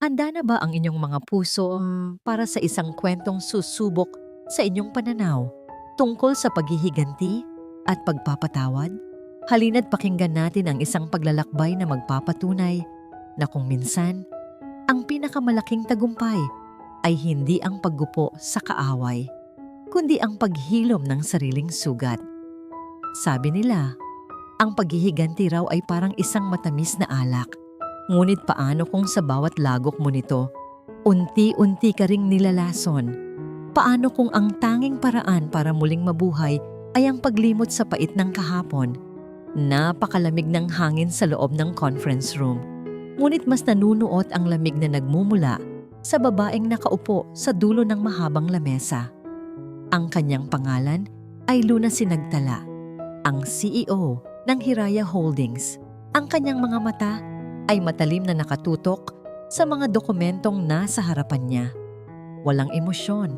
Handa na ba ang inyong mga puso para sa isang kwentong susubok sa inyong pananaw tungkol sa paghihiganti at pagpapatawad? Halina't pakinggan natin ang isang paglalakbay na magpapatunay na kung minsan, ang pinakamalaking tagumpay ay hindi ang paggupo sa kaaway, kundi ang paghilom ng sariling sugat. Sabi nila, ang paghihiganti raw ay parang isang matamis na alak. Ngunit paano kung sa bawat lagok mo nito, unti-unti ka ring nilalason? Paano kung ang tanging paraan para muling mabuhay ay ang paglimot sa pait ng kahapon? Napakalamig ng hangin sa loob ng conference room. Ngunit mas nanunuot ang lamig na nagmumula sa babaeng nakaupo sa dulo ng mahabang lamesa. Ang kanyang pangalan ay Luna Sinagtala, ang CEO ng Hiraya Holdings. Ang kanyang mga mata ay matalim na nakatutok sa mga dokumentong nasa harapan niya. Walang emosyon,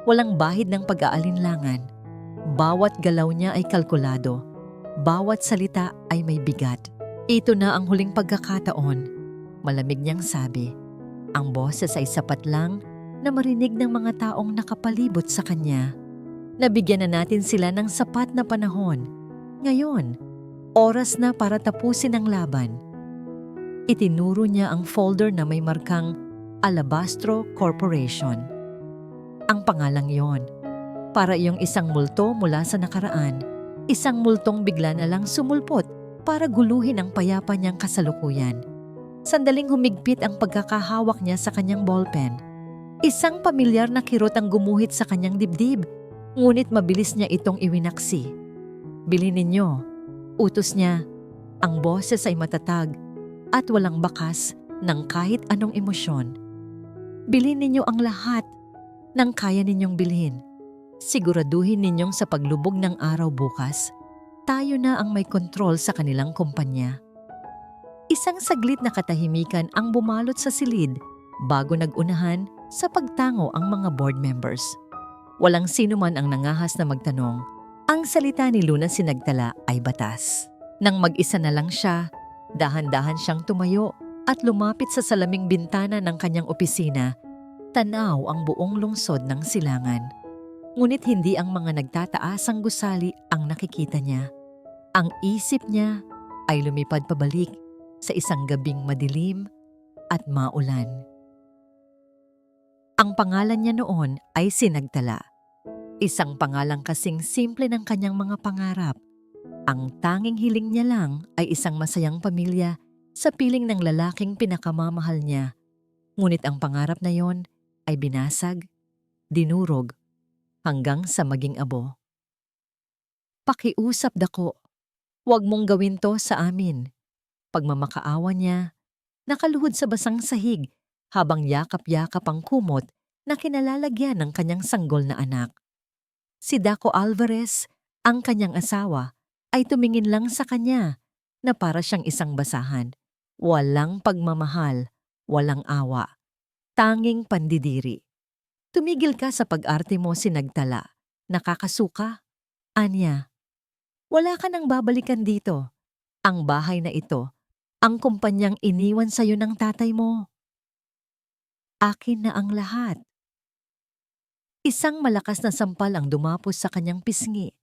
walang bahid ng pag-aalinlangan. Bawat galaw niya ay kalkulado, bawat salita ay may bigat. Ito na ang huling pagkakataon, malamig niyang sabi. Ang boses ay sapat lang na marinig ng mga taong nakapalibot sa kanya. Nabigyan na natin sila ng sapat na panahon. Ngayon, oras na para tapusin ang laban. Itinuro niya ang folder na may markang Alabastro Corporation. Ang pangalang yon, para iyong isang multo mula sa nakaraan, isang multong bigla na lang sumulpot para guluhin ang payapa niyang kasalukuyan. Sandaling humigpit ang pagkakahawak niya sa kanyang ballpen. Isang pamilyar na kirot ang gumuhit sa kanyang dibdib, ngunit mabilis niya itong iwinaksi. Bilhin ninyo, utos niya. Ang boses ay matatag at walang bakas ng kahit anong emosyon. Bilhin ninyo ang lahat ng kaya ninyong bilhin. Siguraduhin ninyong sa paglubog ng araw bukas, tayo na ang may kontrol sa kanilang kumpanya. Isang saglit na katahimikan ang bumalot sa silid bago nagunahan sa pagtango ang mga board members. Walang sino man ang nangahas na magtanong. Ang salita ni Luna Sinagtala ay batas. Nang mag-isa na lang siya, dahan-dahan siyang tumayo at lumapit sa salaming bintana ng kanyang opisina. Tanaw ang buong lungsod ng silangan. Ngunit hindi ang mga nagtataasang gusali ang nakikita niya. Ang isip niya ay lumipad pabalik sa isang gabing madilim at maulan. Ang pangalan niya noon ay Sinagtala. Isang pangalang kasing simple ng kanyang mga pangarap. Ang tanging hiling niya lang ay isang masayang pamilya sa piling ng lalaking pinakamamahal niya. Ngunit ang pangarap na yon ay binasag, dinurog, hanggang sa maging abo. Pakiusap dako, huwag mong gawin to sa amin. Pagmamakaawa niya, nakaluhod sa basang sahig habang yakap-yakap ang kumot na kinalalagyan ng kanyang sanggol na anak. Si Daco Alvarez, ang kanyang asawa, ay tumingin lang sa kanya na para siyang isang basahan. Walang pagmamahal, walang awa, tanging pandidiri. Tumigil ka sa pag-arte mo, Sinagtala. Nakakasuka. Anya, wala ka nang babalikan dito. Ang bahay na ito, ang kumpanyang iniwan sa'yo ng tatay mo. Akin na ang lahat. Isang malakas na sampal ang dumapos sa kanyang pisngi.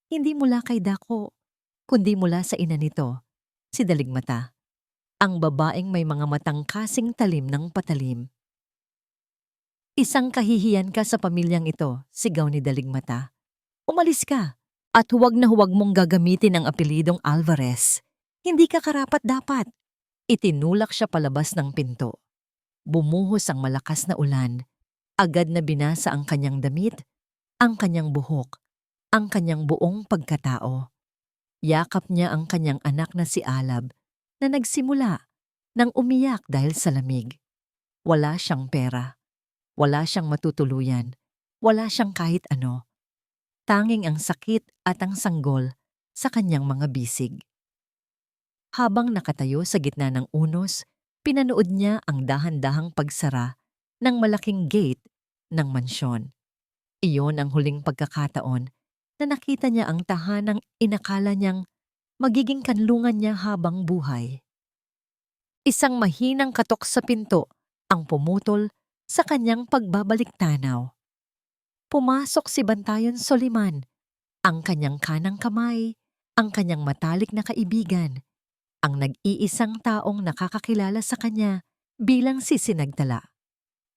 Hindi mula kay Daco, kundi mula sa ina nito, si Daligmata. Ang babaeng may mga matang kasing talim ng patalim. Isang kahihiyan ka sa pamilyang ito, sigaw ni Daligmata. Umalis ka at huwag na huwag mong gagamitin ang apelidong Alvarez. Hindi ka karapat-dapat. Itinulak siya palabas ng pinto. Bumuhos ang malakas na ulan. Agad na binasa ang kanyang damit, ang kanyang buhok, ang kanyang buong pagkatao. Yakap niya ang kanyang anak na si Alab na nagsimula nang umiyak dahil sa lamig. Wala siyang pera, wala siyang matutuluyan, wala siyang kahit ano. Tanging ang sakit at ang sanggol sa kanyang mga bisig. Habang nakatayo sa gitna ng unos, pinanood niya ang dahan-dahang pagsara ng malaking gate ng mansyon. Iyon ang huling pagkakataon na nakita niya ang tahanang inakala niyang magiging kanlungan niya habang buhay. Isang mahinang katok sa pinto ang pumutol sa kanyang pagbabalik-tanaw. Pumasok si Bantayan Soliman, ang kanyang kanang kamay, ang kanyang matalik na kaibigan, ang nag-iisang taong nakakakilala sa kanya bilang si Sinagtala.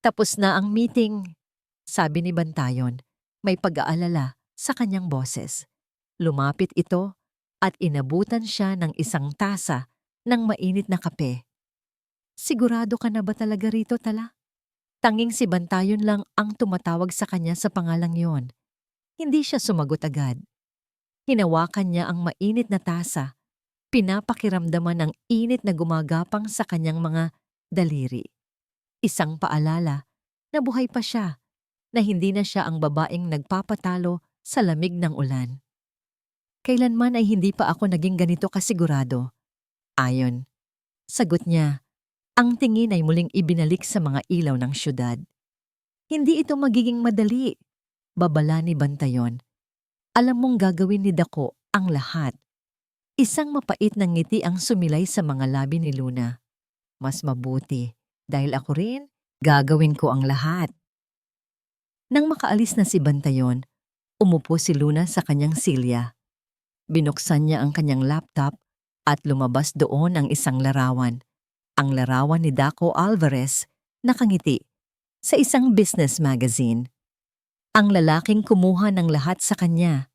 Tapos na ang meeting, sabi ni Bantayan, may pag-aalala sa kanyang boses. Lumapit ito at inabutan siya ng isang tasa ng mainit na kape. Sigurado ka na ba talaga rito, Tala? Tanging si Bantayan lang ang tumatawag sa kanya sa pangalang yon. Hindi siya sumagot agad. Hinawakan niya ang mainit na tasa, pinapakiramdaman ang init na gumagapang sa kanyang mga daliri. Isang paalala na buhay pa siya, na hindi na siya ang babaeng nagpapatalo sa lamig ng ulan. Kailanman ay hindi pa ako naging ganito kasigurado. Ayon. Sagot niya, ang tingin ay muling ibinalik sa mga ilaw ng syudad. Hindi ito magiging madali, babala ni Bantayan. Alam mong gagawin ni Dako ang lahat. Isang mapait na ngiti ang sumilay sa mga labi ni Luna. Mas mabuti, dahil ako rin, gagawin ko ang lahat. Nang makaalis na si Bantayan, umupo si Luna sa kanyang silya. Binuksan niya ang kanyang laptop at lumabas doon ang isang larawan. Ang larawan ni Daco Alvarez, nakangiti, sa isang business magazine. Ang lalaking kumuha ng lahat sa kanya.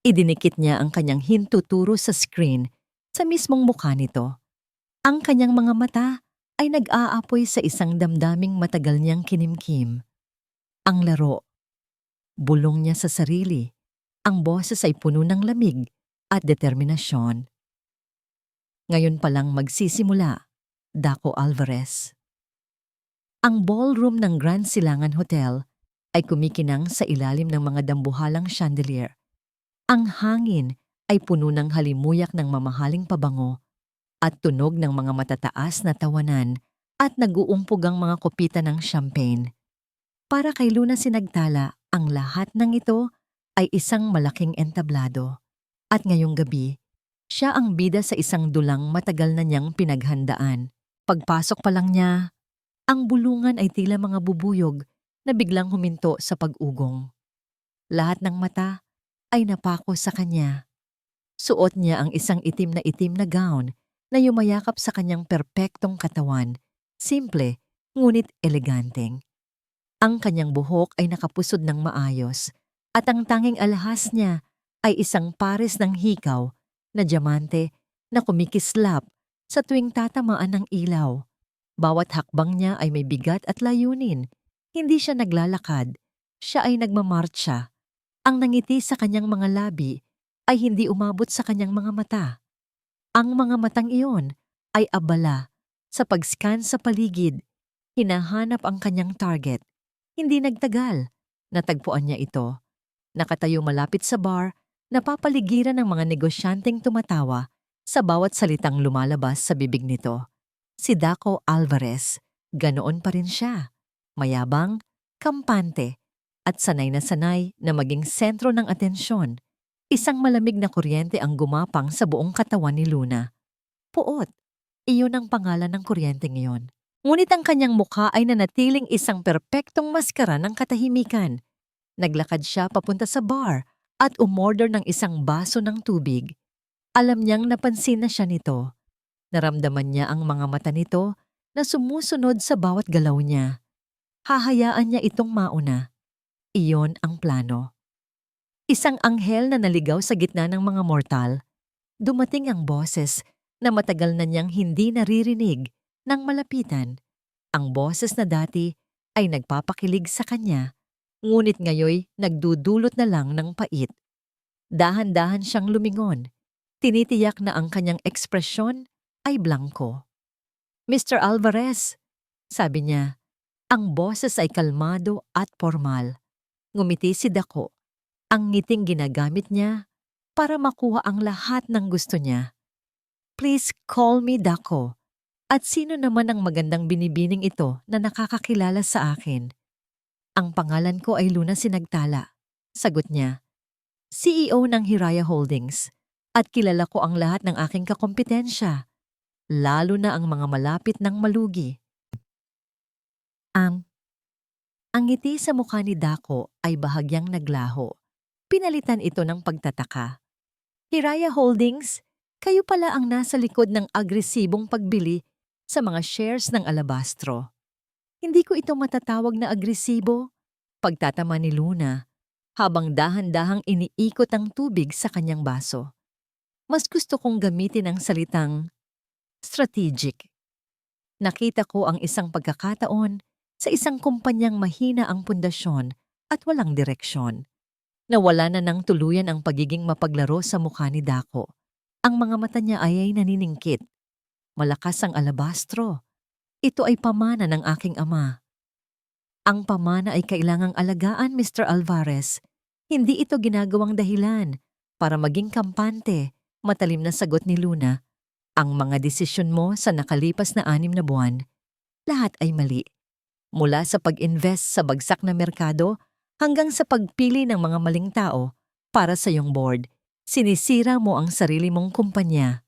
Idinikit niya ang kanyang hintuturo sa screen sa mismong mukha nito. Ang kanyang mga mata ay nag-aapoy sa isang damdaming matagal niyang kinimkim. Ang laro. Bulong niya sa sarili. Ang boses ay puno ng lamig at determinasyon. Ngayon pa lang magsisimula, Daco Alvarez. Ang ballroom ng Grand Silangan Hotel ay kumikinang sa ilalim ng mga dambuhalang chandelier. Ang hangin ay puno ng halimuyak ng mamahaling pabango at tunog ng mga matataas na tawanan at nag-uumpog ang mga kopita ng champagne. Para kay Luna Sinagtala, ang lahat ng ito ay isang malaking entablado. At ngayong gabi, siya ang bida sa isang dulang matagal na niyang pinaghandaan. Pagpasok pa lang niya, ang bulungan ay tila mga bubuyog na biglang huminto sa pag-ugong. Lahat ng mata ay napako sa kanya. Suot niya ang isang itim na gown na yumayakap sa kanyang perpektong katawan, simple ngunit eleganteng. Ang kanyang buhok ay nakapusod ng maayos at ang tanging alahas niya ay isang pares ng hikaw na diamante na kumikislap sa tuwing tatamaan ng ilaw. Bawat hakbang niya ay may bigat at layunin. Hindi siya naglalakad, siya ay nagmamartsa. Ang nangiti sa kanyang mga labi ay hindi umabot sa kanyang mga mata. Ang mga matang iyon ay abala sa pag-scan sa paligid. Hinahanap ang kanyang target. Hindi nagtagal. Natagpuan niya ito. Nakatayo malapit sa bar, napapaligiran ng mga negosyanteng tumatawa sa bawat salitang lumalabas sa bibig nito. Si Daco Alvarez, ganoon pa rin siya. Mayabang, kampante, at sanay na maging sentro ng atensyon. Isang malamig na kuryente ang gumapang sa buong katawan ni Luna. Puot, iyon ang pangalan ng kuryente ngayon. Ngunit ang kanyang mukha ay nanatiling isang perpektong maskara ng katahimikan. Naglakad siya papunta sa bar at umorder ng isang baso ng tubig. Alam niyang napansin na siya nito. Naramdaman niya ang mga mata nito na sumusunod sa bawat galaw niya. Hahayaan niya itong mauna. Iyon ang plano. Isang anghel na naligaw sa gitna ng mga mortal. Dumating ang boses na matagal na niyang hindi naririnig nang malapitan. Ang boses na dati ay nagpapakilig sa kanya, ngunit ngayoy nagdudulot na lang ng pait. Dahan-dahan siyang lumingon. Tinitiyak na ang kanyang ekspresyon ay blanko. Mr. Alvarez, sabi niya, ang boses ay kalmado at formal. Ngumiti si Daco. Ang ngiting ginagamit niya para makuha ang lahat ng gusto niya. Please call me Daco. At sino naman ang magandang binibining ito na nakakakilala sa akin? Ang pangalan ko ay Luna Sinagtala. Sagot niya. CEO ng Hiraya Holdings. At kilala ko ang lahat ng aking kakompetensya. Lalo na ang mga malapit ng malugi. Ang ngiti sa mukha ni Dako ay bahagyang naglaho. Pinalitan ito ng pagtataka. Hiraya Holdings, kayo pala ang nasa likod ng agresibong pagbili sa mga shares ng Alabastro. Hindi ko ito matatawag na agresibo. Pagtatama ni Luna, habang dahan-dahang iniikot ang tubig sa kanyang baso. Mas gusto kong gamitin ang salitang strategic. Nakita ko ang isang pagkakataon sa isang kumpanyang mahina ang pundasyon at walang direksyon. Nawala na ng tuluyan ang pagiging mapaglaro sa mukha ni Dako. Ang mga mata niya ay naniningkit. Malakas ang alabastro. Ito ay pamana ng aking ama. Ang pamana ay kailangang alagaan, Mr. Alvarez. Hindi ito ginagawang dahilan para maging kampante, matalim na sagot ni Luna. Ang mga desisyon mo sa nakalipas na 6 na buwan, lahat ay mali. Mula sa pag-invest sa bagsak na merkado hanggang sa pagpili ng mga maling tao para sa iyong board, sinisira mo ang sarili mong kumpanya.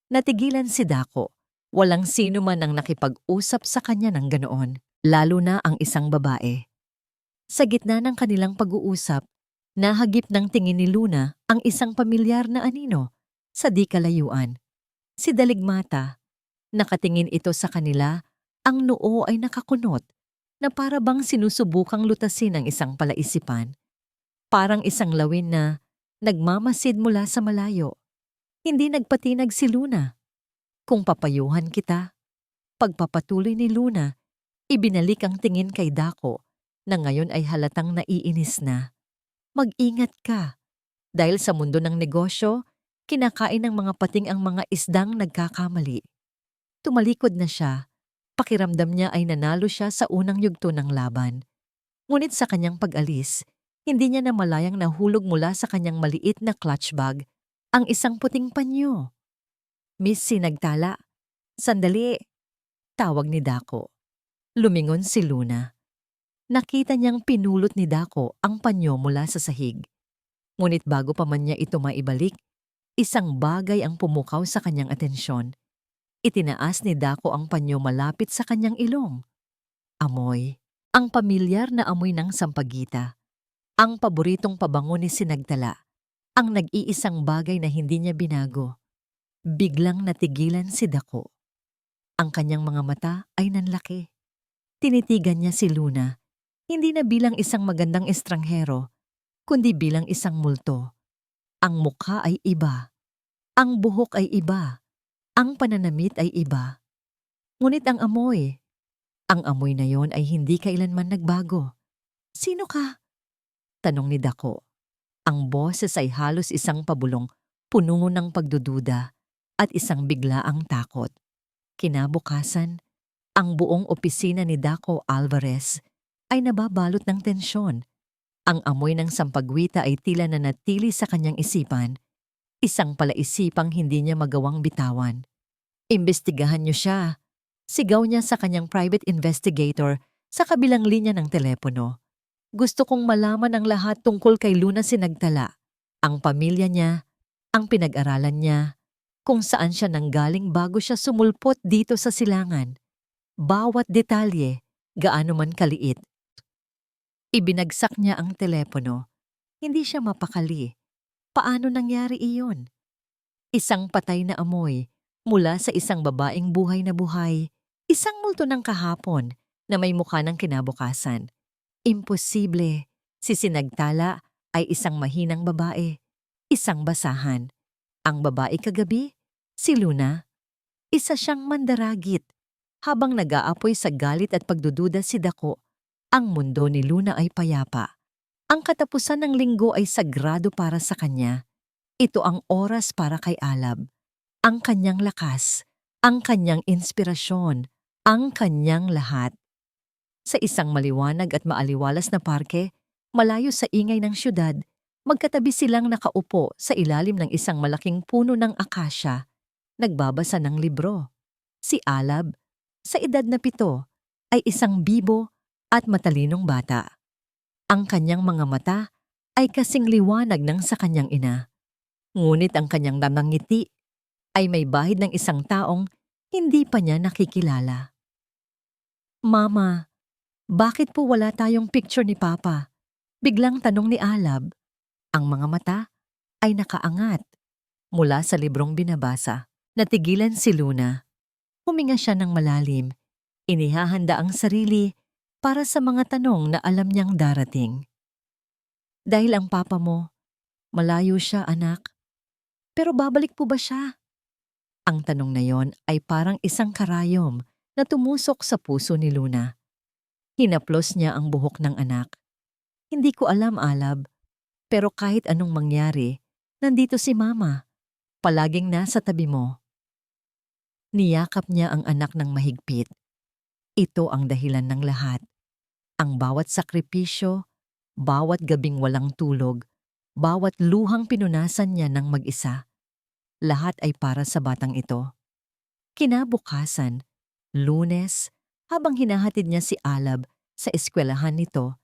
Natigilan si Dako. Walang sino man ang nakipag-usap sa kanya ng ganoon, lalo na ang isang babae. Sa gitna ng kanilang pag-uusap, nahagip ng tingin ni Luna ang isang pamilyar na anino sa di kalayuan. Si Daligmata. Nakatingin ito sa kanila, ang noo ay nakakunot na para bang sinusubukang lutasin ang isang palaisipan. Parang isang lawin na nagmamasid mula sa malayo. Hindi nagpatinag si Luna. Kung papayuhan kita, pagpapatuloy ni Luna, ibinalik ang tingin kay Dako na ngayon ay halatang naiinis na. Mag-ingat ka. Dahil sa mundo ng negosyo, kinakain ng mga pating ang mga isdang nagkakamali. Tumalikod na siya. Pakiramdam niya ay nanalo siya sa unang yugto ng laban. Ngunit sa kanyang pag-alis, hindi niya namalayang nahulog mula sa kanyang maliit na clutch bag ang isang puting panyo. Miss Sinagtala, sandali, tawag ni Dako. Lumingon si Luna. Nakita niyang pinulot ni Dako ang panyo mula sa sahig. Ngunit bago pa man niya ito maibalik, isang bagay ang pumukaw sa kanyang atensyon. Itinaas ni Dako ang panyo malapit sa kanyang ilong. Amoy. Ang pamilyar na amoy ng sampagita. Ang paboritong pabango ni Sinagtala. Ang nag-iisang bagay na hindi niya binago. Biglang natigilan si Dako. Ang kanyang mga mata ay nanlaki. Tinitigan niya si Luna, hindi na bilang isang magandang estranghero, kundi bilang isang multo. Ang mukha ay iba. Ang buhok ay iba. Ang pananamit ay iba. Ngunit ang amoy na yon ay hindi kailanman nagbago. Sino ka? Tanong ni Dako. Ang boses ay halos isang pabulong, puno ng pagdududa at isang biglaang takot. Kinabukasan, ang buong opisina ni Dako Alvarez ay nababalot ng tensyon. Ang amoy ng sampagwita ay tila nanatili sa kanyang isipan, isang palaisipang hindi niya magawang bitawan. Imbestigahan niyo siya. Sigaw niya sa kanyang private investigator sa kabilang linya ng telepono. Gusto kong malaman ang lahat tungkol kay Luna Sinagtala, ang pamilya niya, ang pinag-aralan niya, kung saan siya nanggaling bago siya sumulpot dito sa silangan. Bawat detalye, gaano man kaliit. Ibinagsak niya ang telepono. Hindi siya mapakali. Paano nangyari iyon? Isang patay na amoy mula sa isang babaeng buhay na buhay, isang multo ng kahapon na may mukha ng kinabukasan. Imposible. Si Sinagtala ay isang mahinang babae, isang basahan. Ang babae kagabi, si Luna, isa siyang mandaragit. Habang nag-aapoy sa galit at pagdududa si Dako, ang mundo ni Luna ay payapa. Ang katapusan ng linggo ay sagrado para sa kanya. Ito ang oras para kay Alab. Ang kanyang lakas, ang kanyang inspirasyon, ang kanyang lahat. Sa isang maliwanag at maaliwalas na parke, malayo sa ingay ng syudad, magkatabi silang nakaupo sa ilalim ng isang malaking puno ng akasya, nagbabasa ng libro. Si Alab, sa edad na 7, ay isang bibo at matalinong bata. Ang kanyang mga mata ay kasing liwanag ng sa kanyang ina. Ngunit ang kanyang ngiti ay may bahid ng isang taong hindi pa niya nakikilala. Mama, Bakit po wala tayong picture ni Papa? Biglang tanong ni Alab. Ang mga mata ay nakaangat mula sa librong binabasa. Natigilan si Luna. Huminga siya ng malalim. Inihahanda ang sarili para sa mga tanong na alam niyang darating. Dahil ang papa mo, malayo siya anak. Pero babalik po ba siya? Ang tanong na yon ay parang isang karayom na tumusok sa puso ni Luna. Hinaplos niya ang buhok ng anak. Hindi ko alam, Alab. Pero kahit anong mangyari, nandito si Mama. Palaging nasa tabi mo. Niyakap niya ang anak ng mahigpit. Ito ang dahilan ng lahat. Ang bawat sakripisyo, bawat gabing walang tulog, bawat luhang pinunasan niya ng mag-isa. Lahat ay para sa batang ito. Kinabukasan, Lunes, habang hinahatid niya si Alab sa eskwelahan nito,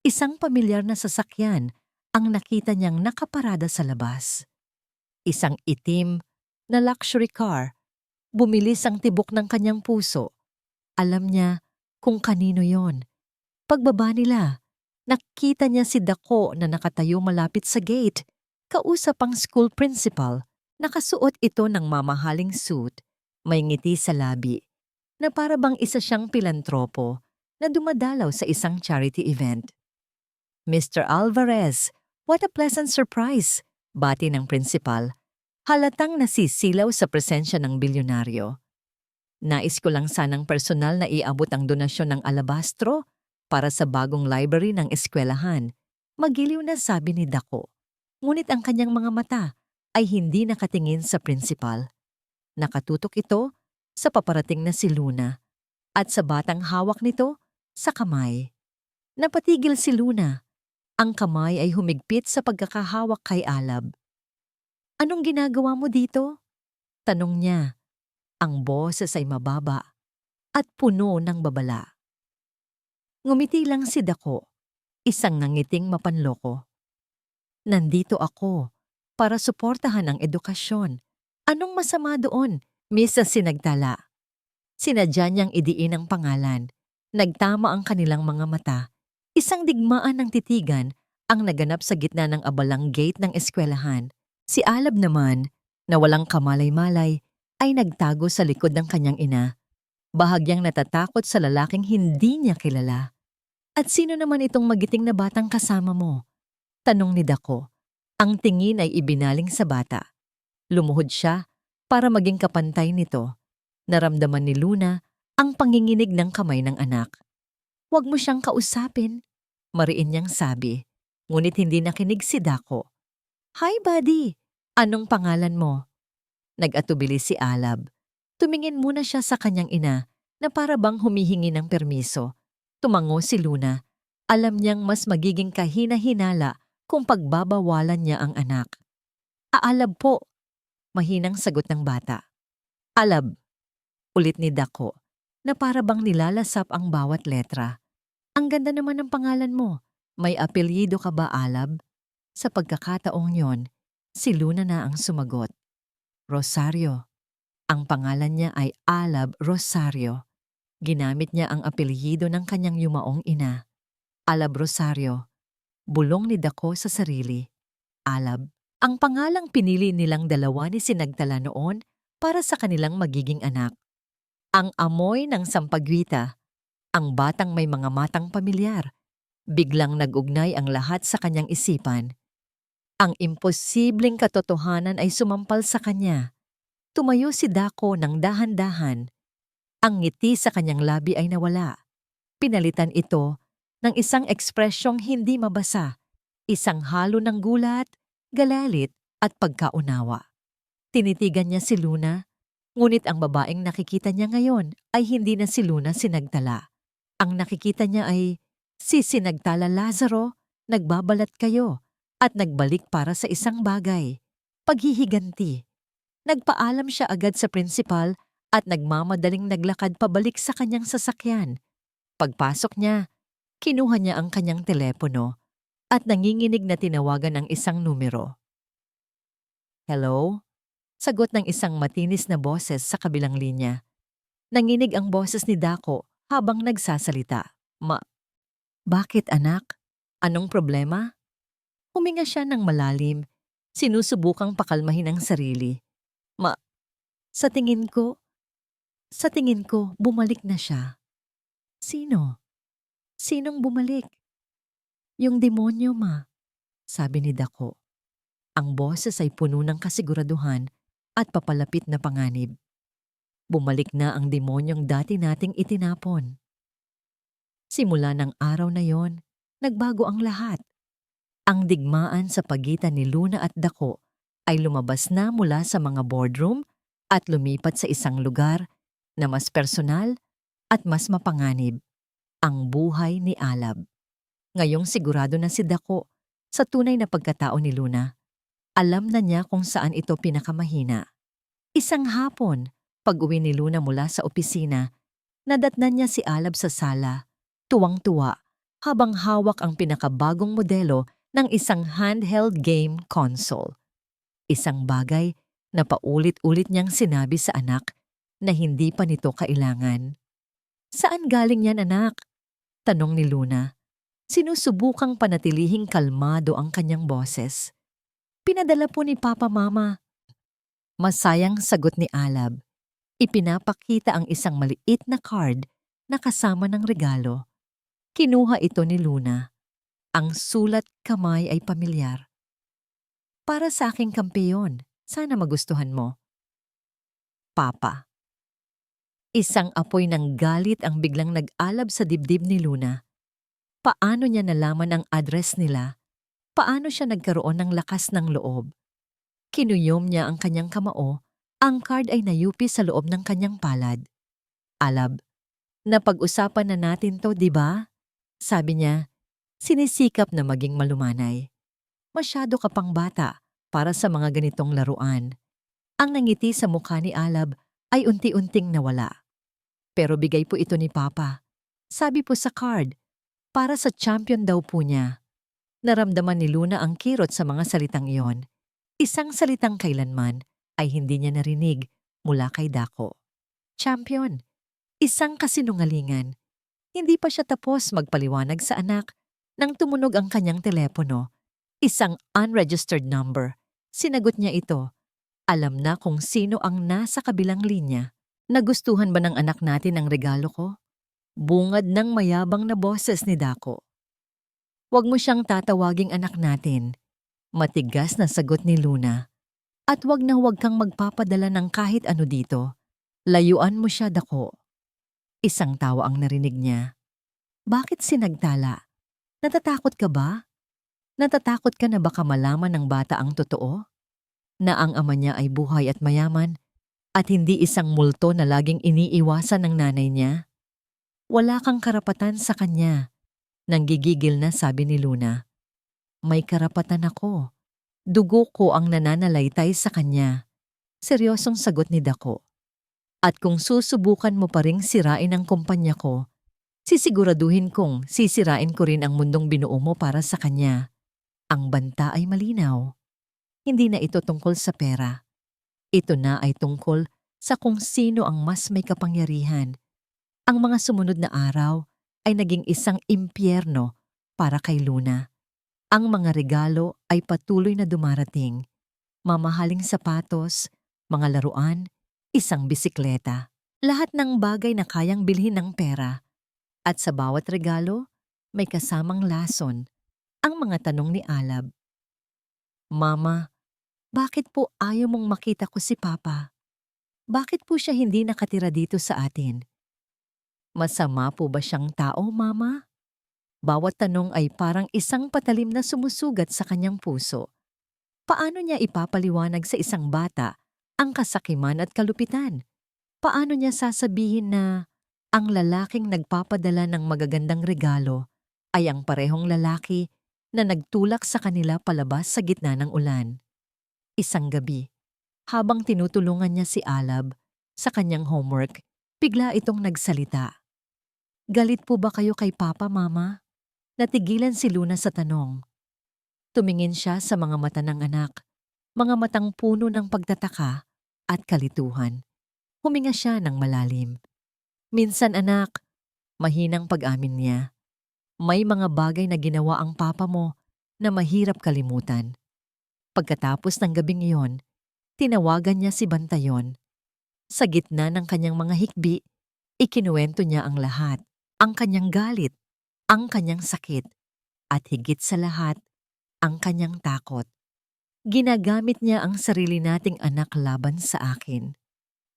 isang pamilyar na sasakyan ang nakita niyang nakaparada sa labas. Isang itim na luxury car. Bumilis ang tibok ng kanyang puso. Alam niya kung kanino yon. Pagbaba nila, nakita niya si Dako na nakatayo malapit sa gate. Kausap ang school principal. Nakasuot ito ng mamahaling suit. May ngiti sa labi na para bang isa siyang pilantropo na dumadalaw sa isang charity event. Mr. Alvarez, what a pleasant surprise! Bati ng principal. Halatang nasisilaw sa presensya ng bilyonaryo. Nais ko lang sanang personal na iabot ang donasyon ng alabastro para sa bagong library ng eskwelahan. Magiliw na sabi ni Dako. Ngunit ang kanyang mga mata ay hindi nakatingin sa principal. Nakatutok ito sa paparating na si Luna at sa batang hawak nito sa kamay. Napatigil si Luna. Ang kamay ay humigpit sa pagkakahawak kay Alab. Anong ginagawa mo dito? Tanong niya. Ang boses ay mababa at puno ng babala. Ngumiti lang si Dako, isang nangiting mapanloko. Nandito ako para suportahan ang edukasyon. Anong masama doon, Mrs. Sinagtala? Sinadya niyang idiin ang pangalan. Nagtama ang kanilang mga mata. Isang digmaan ng titigan ang naganap sa gitna ng abalang gate ng eskwelahan. Si Alab naman, na walang kamalay-malay, ay nagtago sa likod ng kanyang ina. Bahagyang natatakot sa lalaking hindi niya kilala. At sino naman itong magiting na batang kasama mo? Tanong ni Dako. Ang tingin ay ibinaling sa bata. Lumuhod siya para maging kapantay nito. Naramdaman ni Luna ang panginginig ng kamay ng anak. Huwag mo siyang kausapin, mariin niyang sabi. Ngunit hindi nakinig si Dako. Hi, buddy! Anong pangalan mo? Nag-atubili si Alab. Tumingin muna siya sa kanyang ina na para bang humihingi ng permiso. Tumango si Luna. Alam niyang mas magiging kahina-hinala kung pagbabawalan niya ang anak. Aalab po, mahinang sagot ng bata. Alab, ulit ni Dako, na para bang nilalasap ang bawat letra. Ang ganda naman ng pangalan mo. May apelyido ka ba, Alab? Sa pagkakataong yon, si Luna na ang sumagot. Rosario. Ang pangalan niya ay Alab Rosario. Ginamit niya ang apelyido ng kanyang yumaong ina. Alab Rosario. Bulong ni Dako sa sarili. Alab. Ang pangalang pinili nilang dalawa ni Sinagtala noon para sa kanilang magiging anak. Ang amoy ng sampagwita. Ang batang may mga matang pamilyar. Biglang nag-ugnay ang lahat sa kanyang isipan. Ang imposibleng katotohanan ay sumampal sa kanya. Tumayo si Dako ng dahan-dahan. Ang ngiti sa kanyang labi ay nawala. Pinalitan ito ng isang ekspresyong hindi mabasa, isang halo ng gulat, galalit at pagkaunawa. Tinitigan niya si Luna, ngunit ang babaeng nakikita niya ngayon ay hindi na si Luna Sinagtala. Ang nakikita niya ay si Sinagtala Lazaro, nagbabalat kayo at nagbalik para sa isang bagay, paghihiganti. Nagpaalam siya agad sa principal at nagmamadaling naglakad pabalik sa kanyang sasakyan. Pagpasok niya, kinuha niya ang kanyang telepono at nanginginig na tinawagan ang isang numero. Hello? Sagot ng isang matinis na boses sa kabilang linya. Nanginig ang boses ni Dako habang nagsasalita. Ma, bakit anak? Anong problema? Huminga siya ng malalim, sinusubukang pakalmahin ang sarili. Ma, sa tingin ko, bumalik na siya. Sino? Sinong bumalik? Yung demonyo, ma, sabi ni Dako. Ang boses ay puno ng kasiguraduhan at papalapit na panganib. Bumalik na ang demonyong dati nating itinapon. Simula ng araw na yon, nagbago ang lahat. Ang digmaan sa pagitan ni Luna at Dako ay lumabas na mula sa mga boardroom at lumipat sa isang lugar na mas personal at mas mapanganib, ang buhay ni Alab. Ngayong sigurado na si Dako sa tunay na pagkatao ni Luna, alam na niya kung saan ito pinakamahina. Isang hapon, pag-uwi ni Luna mula sa opisina, nadatnan niya si Alab sa sala, tuwang-tuwa, habang hawak ang pinakabagong modelo ng isang handheld game console. Isang bagay na paulit-ulit niyang sinabi sa anak na hindi pa nito kailangan. Saan galing yan, anak? Tanong ni Luna. Sinusubukang panatilihing kalmado ang kanyang boses. Pinadala po ni Papa Mama. Masayang sagot ni Alab. Ipinapakita ang isang maliit na card na kasama ng regalo. Kinuha ito ni Luna. Ang sulat kamay ay pamilyar. Para sa aking kampeyon, sana magustuhan mo. Papa. Isang apoy ng galit ang biglang nag-alab sa dibdib ni Luna. Paano niya nalaman ang address nila? Paano siya nagkaroon ng lakas ng loob? Kinuyom niya ang kanyang kamao, ang card ay nayupi sa loob ng kanyang palad. Alab, napag-usapan na natin to, di ba? Sabi niya, sinisikap na maging malumanay. Masyado ka pang bata para sa mga ganitong laruan. Ang nangiti sa mukha ni Alab ay unti-unting nawala. Pero bigay po ito ni Papa. Sabi po sa card, para sa champion daw po niya. Naramdaman ni Luna ang kirot sa mga salitang iyon. Isang salitang kailanman ay hindi niya narinig mula kay Dako. Champion, isang kasinungalingan. Hindi pa siya tapos magpaliwanag sa anak nang tumunog ang kanyang telepono. Isang unregistered number. Sinagot niya ito. Alam na kung sino ang nasa kabilang linya. Nagustuhan ba ng anak natin ang regalo ko? Bungad ng mayabang na boses ni Dako. Huwag mo siyang tatawaging anak natin. Matigas na sagot ni Luna. At huwag na huwag kang magpapadala ng kahit ano dito. Layuan mo siya, Dako. Isang tawa ang narinig niya. Bakit sinagtala? Natatakot ka ba? Natatakot ka na baka malaman ng bata ang totoo? Na ang ama niya ay buhay at mayaman at hindi isang multo na laging iniiwasan ng nanay niya? Wala kang karapatan sa kanya. Nanggigigil na sabi ni Luna. May karapatan ako. Dugo ko ang nananalaytay sa kanya. Seryosong sagot ni Dako. At kung susubukan mo pa ring sirain ang kumpanya ko, sisiguraduhin kong sisirain ko rin ang mundong binuo mo para sa kanya. Ang banta ay malinaw. Hindi na ito tungkol sa pera. Ito na ay tungkol sa kung sino ang mas may kapangyarihan. Ang mga sumunod na araw ay naging isang impyerno para kay Luna. Ang mga regalo ay patuloy na dumarating. Mamahaling sapatos, mga laruan, isang bisikleta. Lahat ng bagay na kayang bilhin ng pera. At sa bawat regalo, may kasamang lason. Ang mga tanong ni Alab. Mama, bakit po ayaw mong makita ko si Papa? Bakit po siya hindi nakatira dito sa atin? Masama po ba siyang tao, Mama? Bawat tanong ay parang isang patalim na sumusugat sa kanyang puso. Paano niya ipapaliwanag sa isang bata ang kasakiman at kalupitan? Paano niya sasabihin na ang lalaking nagpapadala ng magagandang regalo ay ang parehong lalaki na nagtulak sa kanila palabas sa gitna ng ulan? Isang gabi, habang tinutulungan niya si Alab sa kanyang homework, bigla itong nagsalita. Galit po ba kayo kay Papa, Mama? Natigilan si Luna sa tanong. Tumingin siya sa mga mata ng anak, mga matang puno ng pagtataka at kalituhan. Huminga siya ng malalim. Minsan, anak, Mahinang pag-amin niya. May mga bagay na ginawa ang papa mo na mahirap kalimutan. Pagkatapos ng gabing iyon, tinawagan niya si Bantayon. Sa gitna ng kanyang mga hikbi, ikinuwento niya ang lahat. Ang kanyang galit, ang kanyang sakit, at higit sa lahat, ang kanyang takot. Ginagamit niya ang sarili nating anak laban sa akin.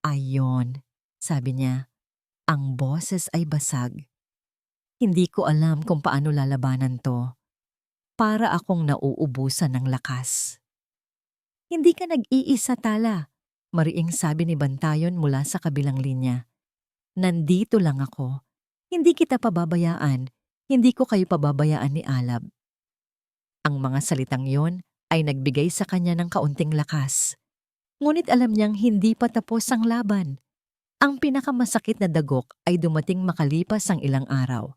Ayon, sabi niya, ang boses ay basag. Hindi ko alam kung paano lalabanan to. Para akong nauubusan ng lakas. Hindi ka nag-iisa, Tala, mariing sabi ni Bantayon mula sa kabilang linya. Nandito lang ako. Hindi kita pababayaan. Hindi ko kayo pababayaan ni Alab. Ang mga salitang yon ay nagbigay sa kanya ng kaunting lakas. Ngunit alam niyang hindi pa tapos ang laban. Ang pinakamasakit na dagok ay dumating makalipas ang ilang araw.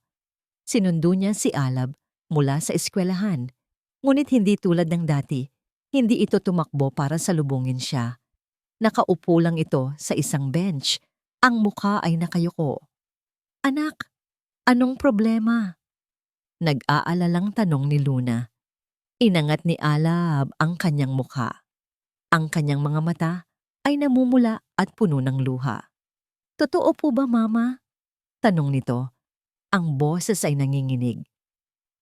Sinundo niya si Alab mula sa eskwelahan. Ngunit hindi tulad ng dati, hindi ito tumakbo para salubungin siya. Nakaupo lang ito sa isang bench. Ang mukha ay nakayuko. Anak, anong problema? Nag-aalalang tanong ni Luna. Inangat ni Alab ang kanyang mukha. Ang kanyang mga mata ay namumula at puno ng luha. Totoo po ba, Mama? Tanong nito. Ang boses ay nanginginig.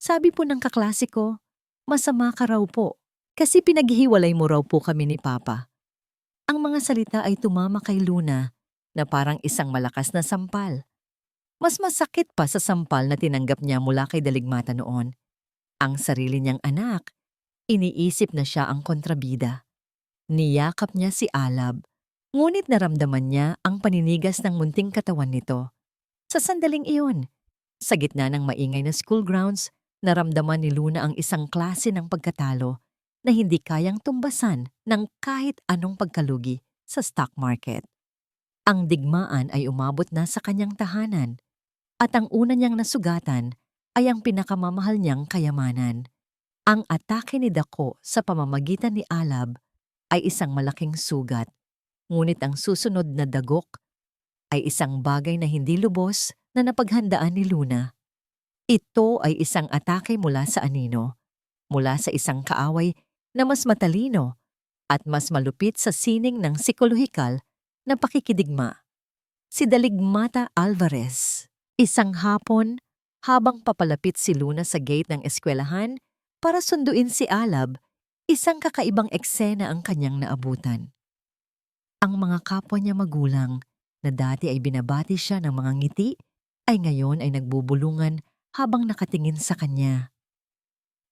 Sabi po ng kaklase ko, masama ka raw po kasi pinaghihiwalay mo raw po kami ni Papa. Ang mga salita ay tumama kay Luna na parang isang malakas na sampal. Mas masakit pa sa sampal na tinanggap niya mula kay Daligmata noon. Ang sarili niyang anak, iniisip na siya ang kontrabida. Niyakap niya si Alab, ngunit naramdaman niya ang paninigas ng munting katawan nito. Sa sandaling iyon, sa gitna ng maingay na school grounds, naramdaman ni Luna ang isang klase ng pagkatalo na hindi kayang tumbasan ng kahit anong pagkalugi sa stock market. Ang digmaan ay umabot na sa kanyang tahanan at ang una niyang nasugatan ay ang pinakamamahal niyang kayamanan. Ang atake ni Dako sa pamamagitan ni Alab ay isang malaking sugat, ngunit ang susunod na dagok ay isang bagay na hindi lubos na napaghandaan ni Luna. Ito ay isang atake mula sa anino, mula sa isang kaaway na mas matalino at mas malupit sa sining ng psikolohikal na pakikidigma. Si Daligmata Alvarez. Isang hapon, habang papalapit si Luna sa gate ng eskwelahan para sunduin si Alab, isang kakaibang eksena ang kanyang naabutan. Ang mga kapwa niya magulang na dati ay binabati siya ng mga ngiti ay ngayon ay nagbubulungan habang nakatingin sa kanya.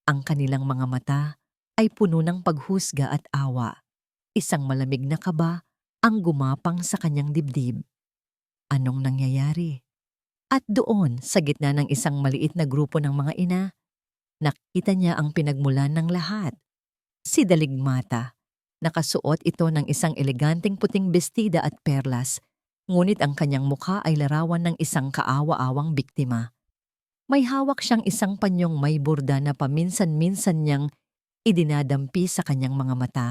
Ang kanilang mga mata ay puno ng paghusga at awa. Isang malamig na kaba ang gumapang sa kanyang dibdib. Anong nangyayari? At doon, sa gitna ng isang maliit na grupo ng mga ina, nakita niya ang pinagmulan ng lahat. Si Daligmata. Nakasuot ito ng isang eleganteng puting bestida at perlas, ngunit ang kanyang mukha ay larawan ng isang kaawa-awang biktima. May hawak siyang isang panyong may burda na paminsan-minsan niyang idinadampi sa kanyang mga mata,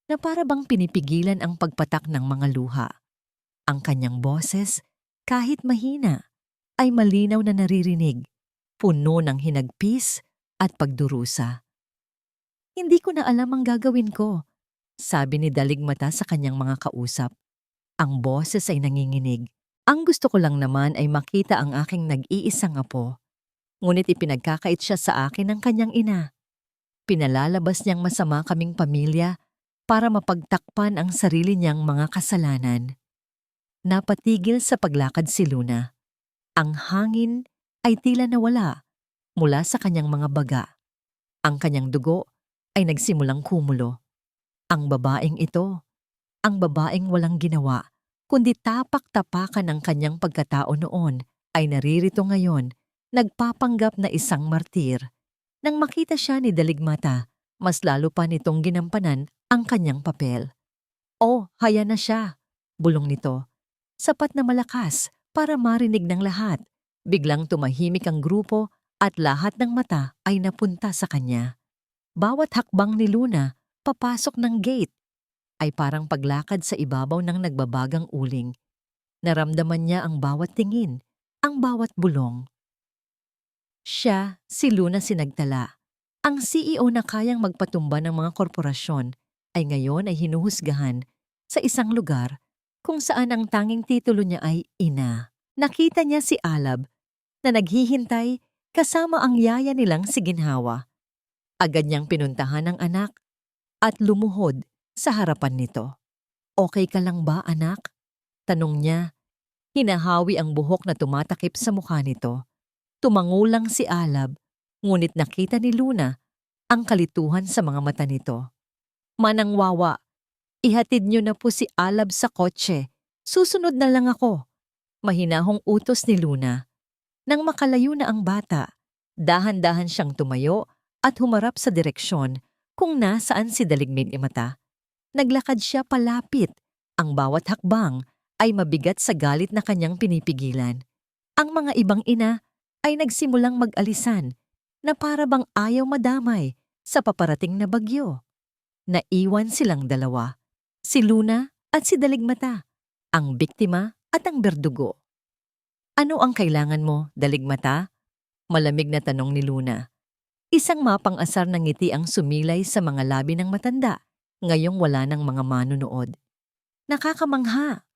na para bang pinipigilan ang pagpatak ng mga luha. Ang kanyang boses, kahit mahina, ay malinaw na naririnig, puno ng hinagpis at pagdurusa. Hindi ko na alam ang gagawin ko, sabi ni Daligmata sa kanyang mga kausap. Ang boses ay nanginginig. Ang gusto ko lang naman ay makita ang aking nag-iisang apo. Ngunit ipinagkakait siya sa akin ng kanyang ina. Pinalalabas niyang masama kaming pamilya para mapagtakpan ang sarili niyang mga kasalanan. Napatigil sa paglakad si Luna. Ang hangin ay tila nawala mula sa kanyang mga baga. Ang kanyang dugo ay nagsimulang kumulo. Ang babaeng ito, ang babaeng walang ginawa, kundi tapak-tapakan ng kanyang pagkatao noon, ay naririto ngayon, nagpapanggap na isang martir. Nang makita siya ni Daligmata, mas lalo pa nitong ginampanan ang kanyang papel. Oh, haya na siya, bulong nito. Sapat na malakas para marinig ng lahat. Biglang tumahimik ang grupo at lahat ng mata ay napunta sa kanya. Bawat hakbang ni Luna papasok ng gate ay parang paglakad sa ibabaw ng nagbabagang uling. Naramdaman niya ang bawat tingin, ang bawat bulong. Siya, si Luna Sinagtala, ang CEO na kayang magpatumba ng mga korporasyon, ay ngayon ay hinuhusgahan sa isang lugar kung saan ang tanging titulo niya ay ina. Nakita niya si Alab na naghihintay kasama ang yaya nilang si Ginhawa. Agad niyang pinuntahan ang anak at lumuhod sa harapan nito. "Okay ka lang ba, anak?" tanong niya. Hinahawi ang buhok na tumatakip sa mukha nito. Tumangulang si Alab, ngunit nakita ni Luna ang kalituhan sa mga mata nito. "Manangwawa, ihatid niyo na po si Alab sa kotse. Susunod na lang ako." Mahinahong utos ni Luna. Nang makalayo na ang bata, dahan-dahan siyang tumayo at humarap sa direksyon kung nasaan si Daligmig ni Mata. Naglakad siya palapit. Ang bawat hakbang ay mabigat sa galit na kanyang pinipigilan. Ang mga ibang ina ay nagsimulang mag-alisan na para bang ayaw madamay sa paparating na bagyo. Naiwan silang dalawa, si Luna at si Daligmata, ang biktima at ang berdugo. "Ano ang kailangan mo, Daligmata?" Malamig na tanong ni Luna. Isang mapang-asar na ngiti ang sumilay sa mga labi ng matanda, ngayong wala ng mga manunood. "Nakakamangha,"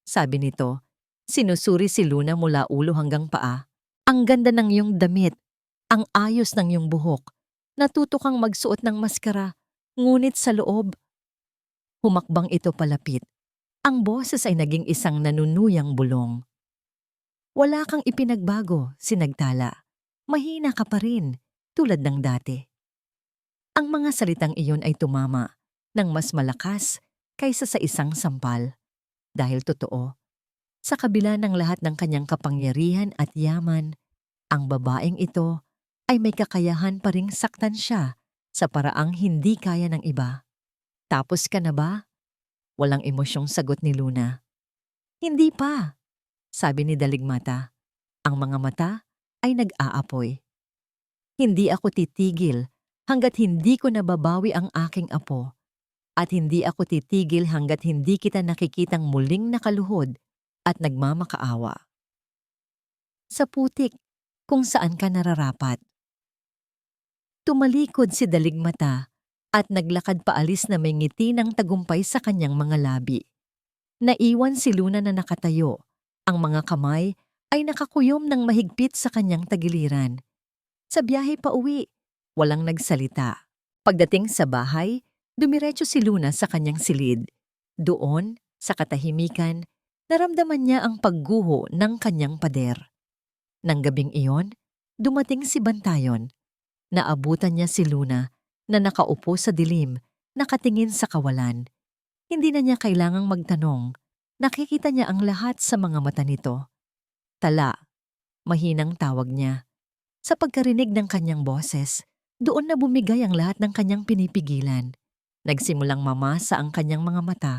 sabi nito. Sinusuri si Luna mula ulo hanggang paa. "Ang ganda ng iyong damit, ang ayos ng iyong buhok. Natuto kang magsuot ng maskara, ngunit sa loob." Humakbang ito palapit. Ang boses ay naging isang nanunuyang bulong. "Wala kang ipinagbago, Sinagtala. Mahina ka pa rin, tulad ng dati." Ang mga salitang iyon ay tumama ng mas malakas kaysa sa isang sampal. Dahil totoo, sa kabila ng lahat ng kanyang kapangyarihan at yaman, ang babaeng ito ay may kakayahan pa ring saktan siya sa paraang hindi kaya ng iba. "Tapos ka na ba?" Walang emosyong sagot ni Luna. "Hindi pa," sabi ni Daligmata. Ang mga mata ay nag-aapoy. "Hindi ako titigil hanggat hindi ko nababawi ang aking apo. At hindi ako titigil hanggat hindi kita nakikitang muling nakaluhod at nagmamakaawa sa putik kung saan ka nararapat." Tumalikod si Daligmata at naglakad paalis na may ngiti ng tagumpay sa kanyang mga labi. Naiwan si Luna na nakatayo. Ang mga kamay ay nakakuyom ng mahigpit sa kanyang tagiliran. Sa biyahe pa uwi, walang nagsalita. Pagdating sa bahay, dumiretso si Luna sa kanyang silid. Doon, sa katahimikan, naramdaman niya ang pagguho ng kanyang pader. Nang gabing iyon, dumating si Bantayon. Naabutan niya si Luna na nakaupo sa dilim, nakatingin sa kawalan. Hindi na niya kailangang magtanong. Nakikita niya ang lahat sa mga mata nito. "Tala," mahinang tawag niya. Sa pagkarinig ng kanyang boses, doon na bumigay ang lahat ng kanyang pinipigilan. Nagsimulang mamasa ang kanyang mga mata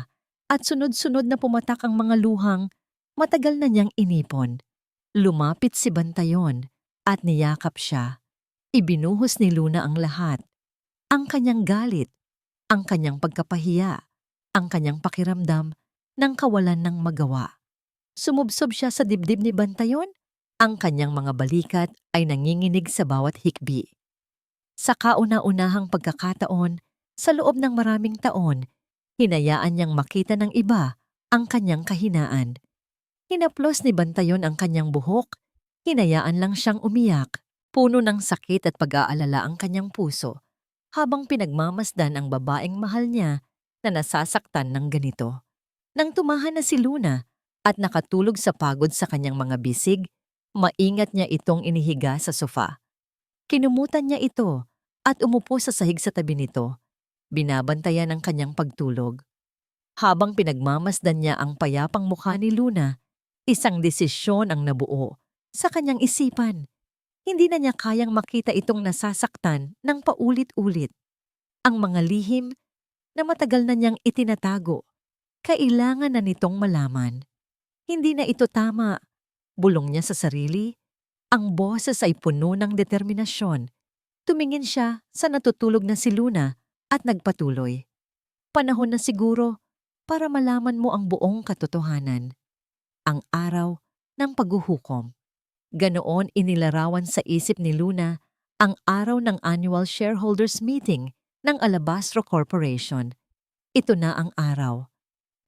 at sunod-sunod na pumatak ang mga luhang matagal na niyang inipon. Lumapit si Bantayon at niyakap siya. Ibinuhos ni Luna ang lahat. Ang kanyang galit, ang kanyang pagkapahiya, ang kanyang pakiramdam ng kawalan ng magawa. Sumubsob siya sa dibdib ni Bantayon. Ang kanyang mga balikat ay nanginginig sa bawat hikbi. Sa kauna-unahang pagkakataon, sa loob ng maraming taon, hinayaan niyang makita ng iba ang kanyang kahinaan. Hinaplos ni Bantayon ang kanyang buhok, hinayaan lang siyang umiyak. Puno ng sakit at pag-aalala ang kanyang puso habang pinagmamasdan ang babaeng mahal niya na nasasaktan ng ganito. Nang tumahan na si Luna at nakatulog sa pagod sa kanyang mga bisig, maingat niya itong inihiga sa sofa. Kinumutan niya ito at umupo sa sahig sa tabi nito. Binabantayan ang kanyang pagtulog. Habang pinagmamasdan niya ang payapang mukha ni Luna, isang desisyon ang nabuo sa kanyang isipan. Hindi na niya kayang makita itong nasasaktan ng paulit-ulit. Ang mga lihim na matagal na niyang itinatago, kailangan na nitong malaman. Hindi na ito tama, bulong niya sa sarili. Ang boses ay puno ng determinasyon. Tumingin siya sa natutulog na si Luna at nagpatuloy. "Panahon na siguro para malaman mo ang buong katotohanan. Ang araw ng paghuhukom." Ganoon inilarawan sa isip ni Luna ang araw ng annual shareholders meeting ng Alabastro Corporation. Ito na ang araw.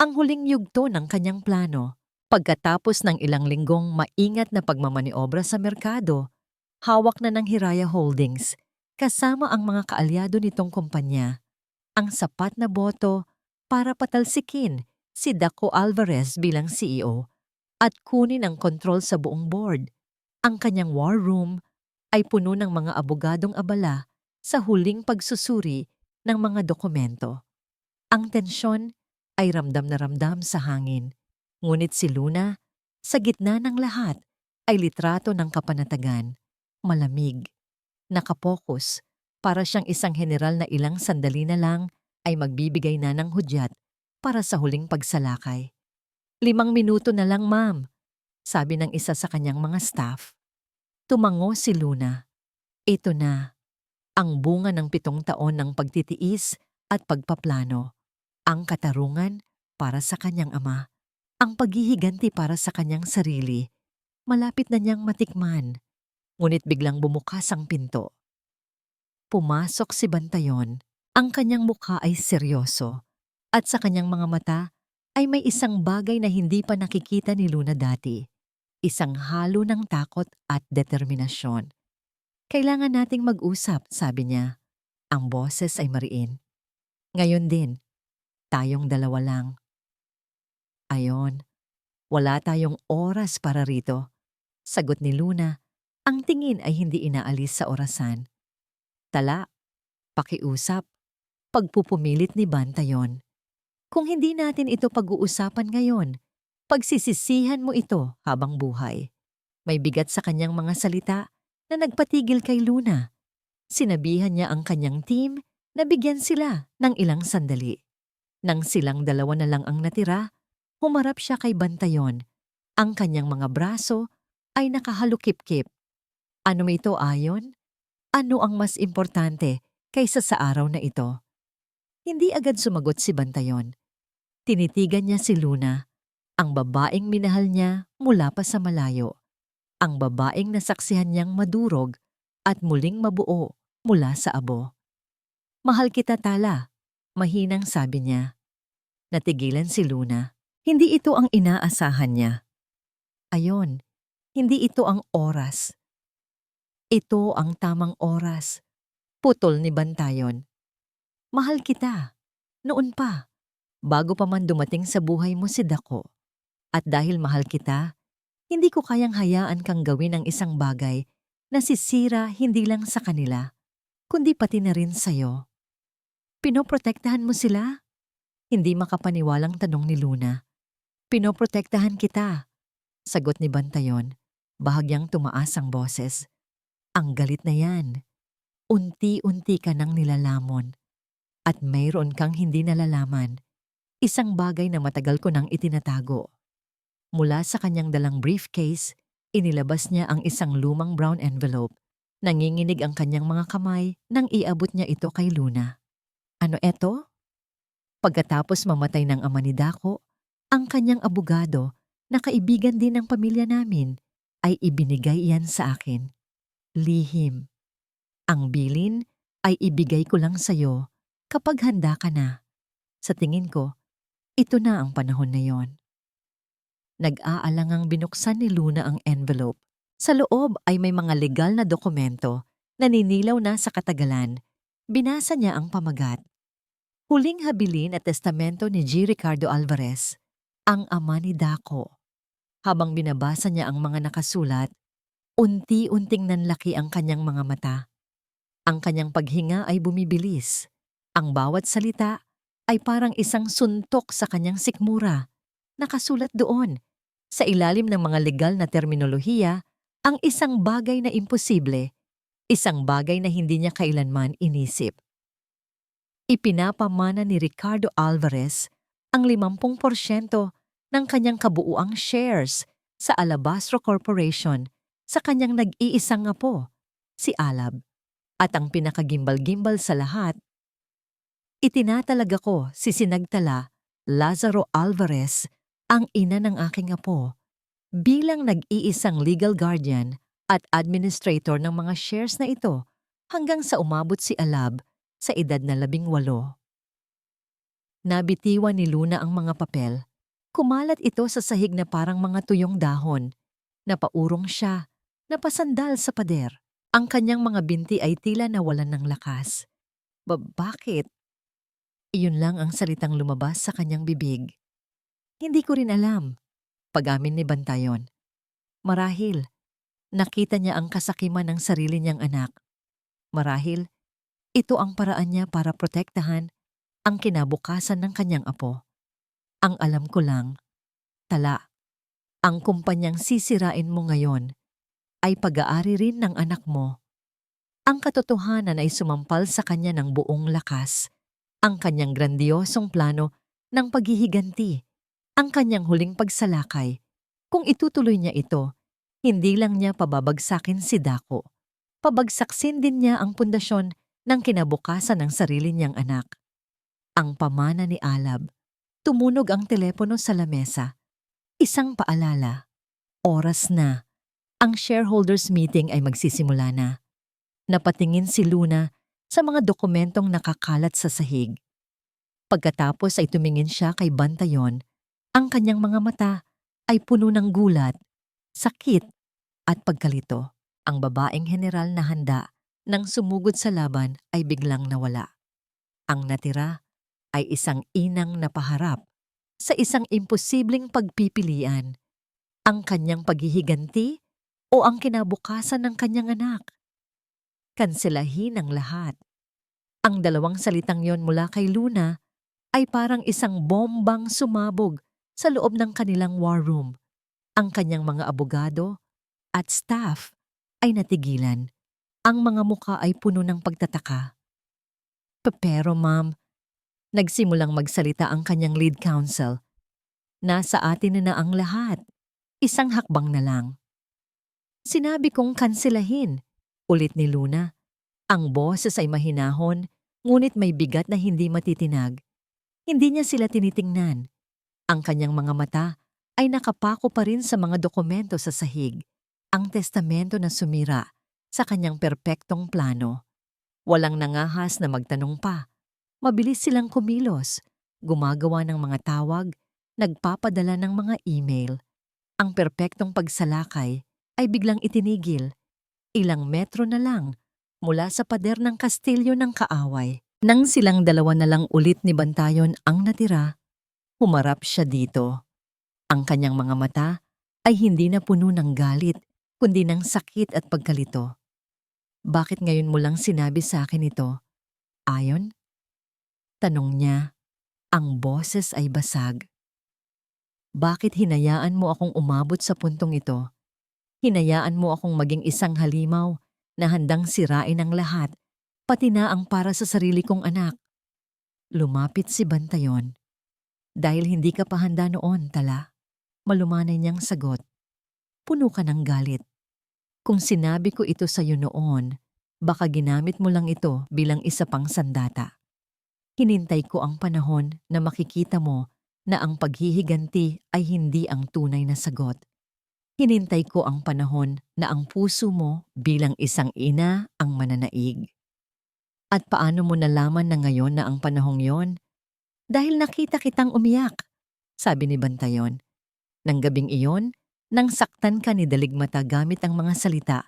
Ang huling yugto ng kanyang plano. Pagkatapos ng ilang linggong maingat na pagmamaniobra sa merkado, hawak na ng Hiraya Holdings, kasama ang mga kaalyado nitong kumpanya, ang sapat na boto para patalsikin si Daco Alvarez bilang CEO at kunin ang kontrol sa buong board. Ang kanyang war room ay puno ng mga abogadong abala sa huling pagsusuri ng mga dokumento. Ang tensyon ay ramdam na ramdam sa hangin. Ngunit si Luna, sa gitna ng lahat, ay litrato ng kapanatagan, malamig, nakapokus, para siyang isang general na ilang sandali na lang ay magbibigay na ng hudyat para sa huling pagsalakay. 5 minuto na lang, ma'am, sabi ng isa sa kanyang mga staff. Tumango si Luna. Ito na, ang bunga ng 7 taon ng pagtitiis at pagpaplano. Ang katarungan para sa kanyang ama. Ang paghihiganti para sa kanyang sarili. Malapit na niyang matikman. Ngunit biglang bumukas ang pinto. Pumasok si Bantayon. Ang kanyang mukha ay seryoso. At sa kanyang mga mata ay may isang bagay na hindi pa nakikita ni Luna dati. Isang halo ng takot at determinasyon. Kailangan nating mag-usap, sabi niya. Ang boses ay mariin. Ngayon din, tayong dalawa lang. Ayon, wala tayong oras para rito. Sagot ni Luna, ang tingin ay hindi inaalis sa orasan. Tala, pakiusap, pagpupumilit ni Bantayon. Kung hindi natin ito pag-uusapan ngayon, pagsisisihan mo ito habang buhay. May bigat sa kanyang mga salita na nagpatigil kay Luna. Sinabihan niya ang kanyang team na bigyan sila ng ilang sandali. Nang silang dalawa na lang ang natira, humarap siya kay Bantayon. Ang kanyang mga braso ay nakahalukip-kip. Ano ito, Ayon? Ano ang mas importante kaysa sa araw na ito? Hindi agad sumagot si Bantayon. Tinitigan niya si Luna, ang babaeng minahal niya mula pa sa malayo. Ang babaeng nasaksihan niyang madurog at muling mabuo mula sa abo. Mahal kita, Tala, mahinang sabi niya. Natigilan si Luna. Hindi ito ang inaasahan niya. Ayon, hindi ito ang oras. Ito ang tamang oras. Putol ni Bantayon. Mahal kita. Noon pa. Bago pa man dumating sa buhay mo si Daco. At dahil mahal kita, hindi ko kayang hayaan kang gawin ang isang bagay na sisira hindi lang sa kanila, kundi pati na rin sa'yo. Pinoprotektahan mo sila? Hindi makapaniwalang tanong ni Luna. Pinoprotektahan kita, sagot ni Bantayon. Bahagyang tumaas ang boses. Ang galit na yan. Unti-unti ka nang nilalamon. At mayroon kang hindi nalalaman. Isang bagay na matagal ko nang itinatago. Mula sa kanyang dalang briefcase, inilabas niya ang isang lumang brown envelope. Nanginginig ang kanyang mga kamay nang iabot niya ito kay Luna. Ano eto? Pagkatapos mamatay ng ama ni Daco, ang kanyang abogado, na kaibigan din ng pamilya namin, ay ibinigay iyan sa akin. Lihim. Ang bilin ay ibigay ko lang sa'yo kapag handa ka na. Sa tingin ko, ito na ang panahon na yon. Nag-aalangang binuksan ni Luna ang envelope. Sa loob ay may mga legal na dokumento na ninilaw na sa katagalan. Binasa niya ang pamagat. Huling habilin at testamento ni G. Ricardo Alvarez, ang ama ni Daco. Habang binabasa niya ang mga nakasulat, unti-unting nanlaki ang kanyang mga mata. Ang kanyang paghinga ay bumibilis. Ang bawat salita ay parang isang suntok sa kanyang sikmura. Nakasulat doon, sa ilalim ng mga legal na terminolohiya, ang isang bagay na imposible, isang bagay na hindi niya kailanman inisip. Ipinapamana ni Ricardo Alvarez ang 50% ng kanyang kabuuang shares sa Alabastro Corporation sa kanyang nag-iisang apo, si Alab. At ang pinakagimbal-gimbal sa lahat, itinatalag ako si Sinagtala Lazaro Alvarez, ang ina ng aking apo, Bilang nag-iisang legal guardian at administrator ng mga shares na ito hanggang sa umabot si Alab sa edad na 18. Nabitiwan ni Luna ang mga papel. Kumalat ito sa sahig na parang mga tuyong dahon. Napaurong siya, napasandal sa pader. Ang kanyang mga binti ay tila nawalan ng lakas. Bakit? Iyon lang ang salitang lumabas sa kanyang bibig. Hindi ko rin alam. Pag-amin ni Bantayon. Marahil, nakita niya ang kasakiman ng sarili niyang anak. Marahil, ito ang paraan niya para protektahan ang kinabukasan ng kanyang apo. Ang alam ko lang, Tala, ang kumpanyang sisirain mo ngayon ay pag-aari rin ng anak mo. Ang katotohanan ay sumampal sa kanya ng buong lakas. Ang kanyang grandiosong plano ng paghihiganti, ang kanyang huling pagsalakay. Kung itutuloy niya ito, hindi lang niya pababagsakin si Dako. Pabagsakin din niya ang pundasyon ng kinabukasan ng sarili niyang anak. Ang pamana ni Alab. Tumunog ang telepono sa lamesa. Isang paalala. Oras na. Ang shareholders meeting ay magsisimula na. Napatingin si Luna sa mga dokumentong nakakalat sa sahig. Pagkatapos ay tumingin siya kay Bantayon. Ang kanyang mga mata ay puno ng gulat, sakit at pagkalito. Ang babaeng general na handa nang sumugod sa laban ay biglang nawala. Ang natira ay isang inang napaharap sa isang imposibleng pagpipilian, ang kanyang paghihiganti o ang kinabukasan ng kanyang anak. Kanselahin ang lahat. Ang dalawang salitang yon mula kay Luna ay parang isang bombang sumabog sa loob ng kanilang war room. Ang kanyang mga abogado at staff ay natigilan. Ang mga muka ay puno ng pagtataka. Pero ma'am, nagsimulang magsalita ang kanyang lead counsel. Nasa atin na ang lahat. Isang hakbang na lang. Sinabi kong kanselahin, ulit ni Luna. Ang boses ay mahinahon, ngunit may bigat na hindi matitinag. Hindi niya sila tinitingnan. Ang kanyang mga mata ay nakapako pa rin sa mga dokumento sa sahig. Ang testamento na sumira sa kanyang perpektong plano. Walang nangahas na magtanong pa. Mabilis silang kumilos, gumagawa ng mga tawag, nagpapadala ng mga email. Ang perpektong pagsalakay ay biglang itinigil. Ilang metro na lang mula sa pader ng kastilyo ng kaaway. Nang silang dalawa na lang ulit ni Bantayon ang natira, humarap siya dito. Ang kanyang mga mata ay hindi na puno ng galit, kundi ng sakit at pagkalito. Bakit ngayon mo lang sinabi sa akin ito? Ayon? Tanong niya. Ang boses ay basag. Bakit hinayaan mo akong umabot sa puntong ito? Hinayaan mo akong maging isang halimaw na handang sirain ang lahat, pati na ang para sa sarili kong anak. Lumapit si Bantayon. Dahil hindi ka pa handa noon, Tala. Malumanay niyang sagot. Puno ka ng galit. Kung sinabi ko ito sa iyo noon, baka ginamit mo lang ito bilang isa pang sandata. Hinintay ko ang panahon na makikita mo na ang paghihiganti ay hindi ang tunay na sagot. Hinintay ko ang panahon na ang puso mo bilang isang ina ang mananaig. At paano mo nalaman na ngayon na ang panahong yon? Dahil nakita kitang umiyak, sabi ni Bantayon. Nang gabing iyon, nang saktan ka ni Daligmata gamit ang mga salita,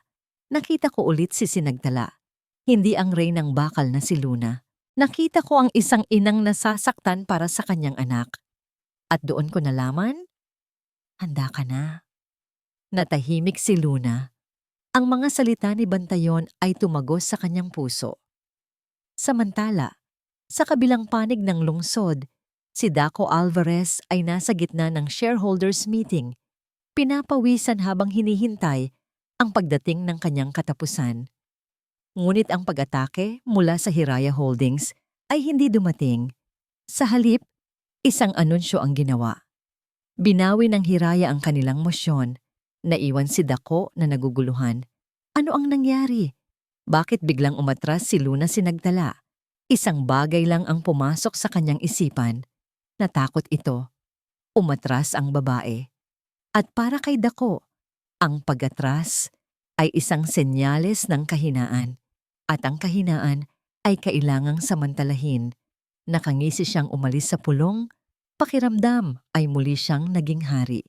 nakita ko ulit si Sinagtala. Hindi ang reynang bakal na si Luna. Nakita ko ang isang inang nasasaktan para sa kanyang anak. At doon ko nalaman, handa ka na. Natahimik si Luna. Ang mga salita ni Bantayon ay tumagos sa kanyang puso. Samantala, sa kabilang panig ng lungsod, si Daco Alvarez ay nasa gitna ng shareholders meeting. Pinapawisan habang hinihintay ang pagdating ng kanyang katapusan. Ngunit ang pag-atake mula sa Hiraya Holdings ay hindi dumating. Sa halip, isang anunsyo ang ginawa. Binawi ng Hiraya ang kanilang mosyon. Naiwan si Daco na naguguluhan. Ano ang nangyari? Bakit biglang umatras si Luna Sinagtala? Isang bagay lang ang pumasok sa kanyang isipan. Natakot ito. Umatras ang babae. At para kay Dako, ang pag-atras ay isang senyales ng kahinaan. At ang kahinaan ay kailangang samantalahin. Nakangisi siyang umalis sa pulong, pakiramdam ay muli siyang naging hari.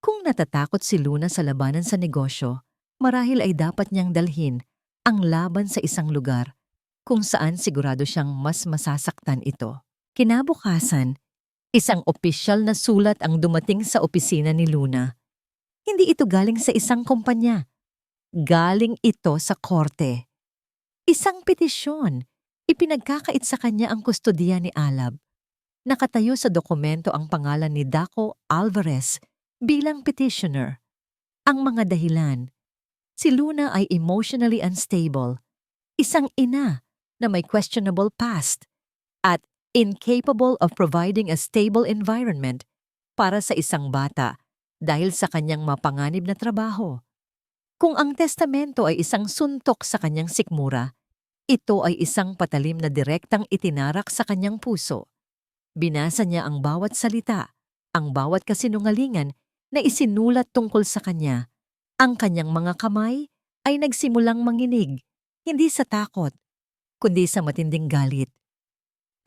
Kung natatakot si Luna sa labanan sa negosyo, marahil ay dapat niyang dalhin ang laban sa isang lugar kung saan sigurado siyang mas masasaktan ito. Kinabukasan, isang opisyal na sulat ang dumating sa opisina ni Luna. Hindi ito galing sa isang kumpanya. Galing ito sa korte. Isang petisyon. Ipinagkakait sa kanya ang kustodiya ni Alab. Nakatayo sa dokumento ang pangalan ni Dako Alvarez bilang petitioner. Ang mga dahilan. Si Luna ay emotionally unstable, isang ina na may questionable past, at incapable of providing a stable environment para sa isang bata dahil sa kanyang mapanganib na trabaho. Kung ang testamento ay isang suntok sa kanyang sikmura, ito ay isang patalim na direktang itinarak sa kanyang puso. Binasa niya ang bawat salita, ang bawat kasinungalingan na isinulat tungkol sa kanya. Ang kanyang mga kamay ay nagsimulang manginig, hindi sa takot, kundi sa matinding galit.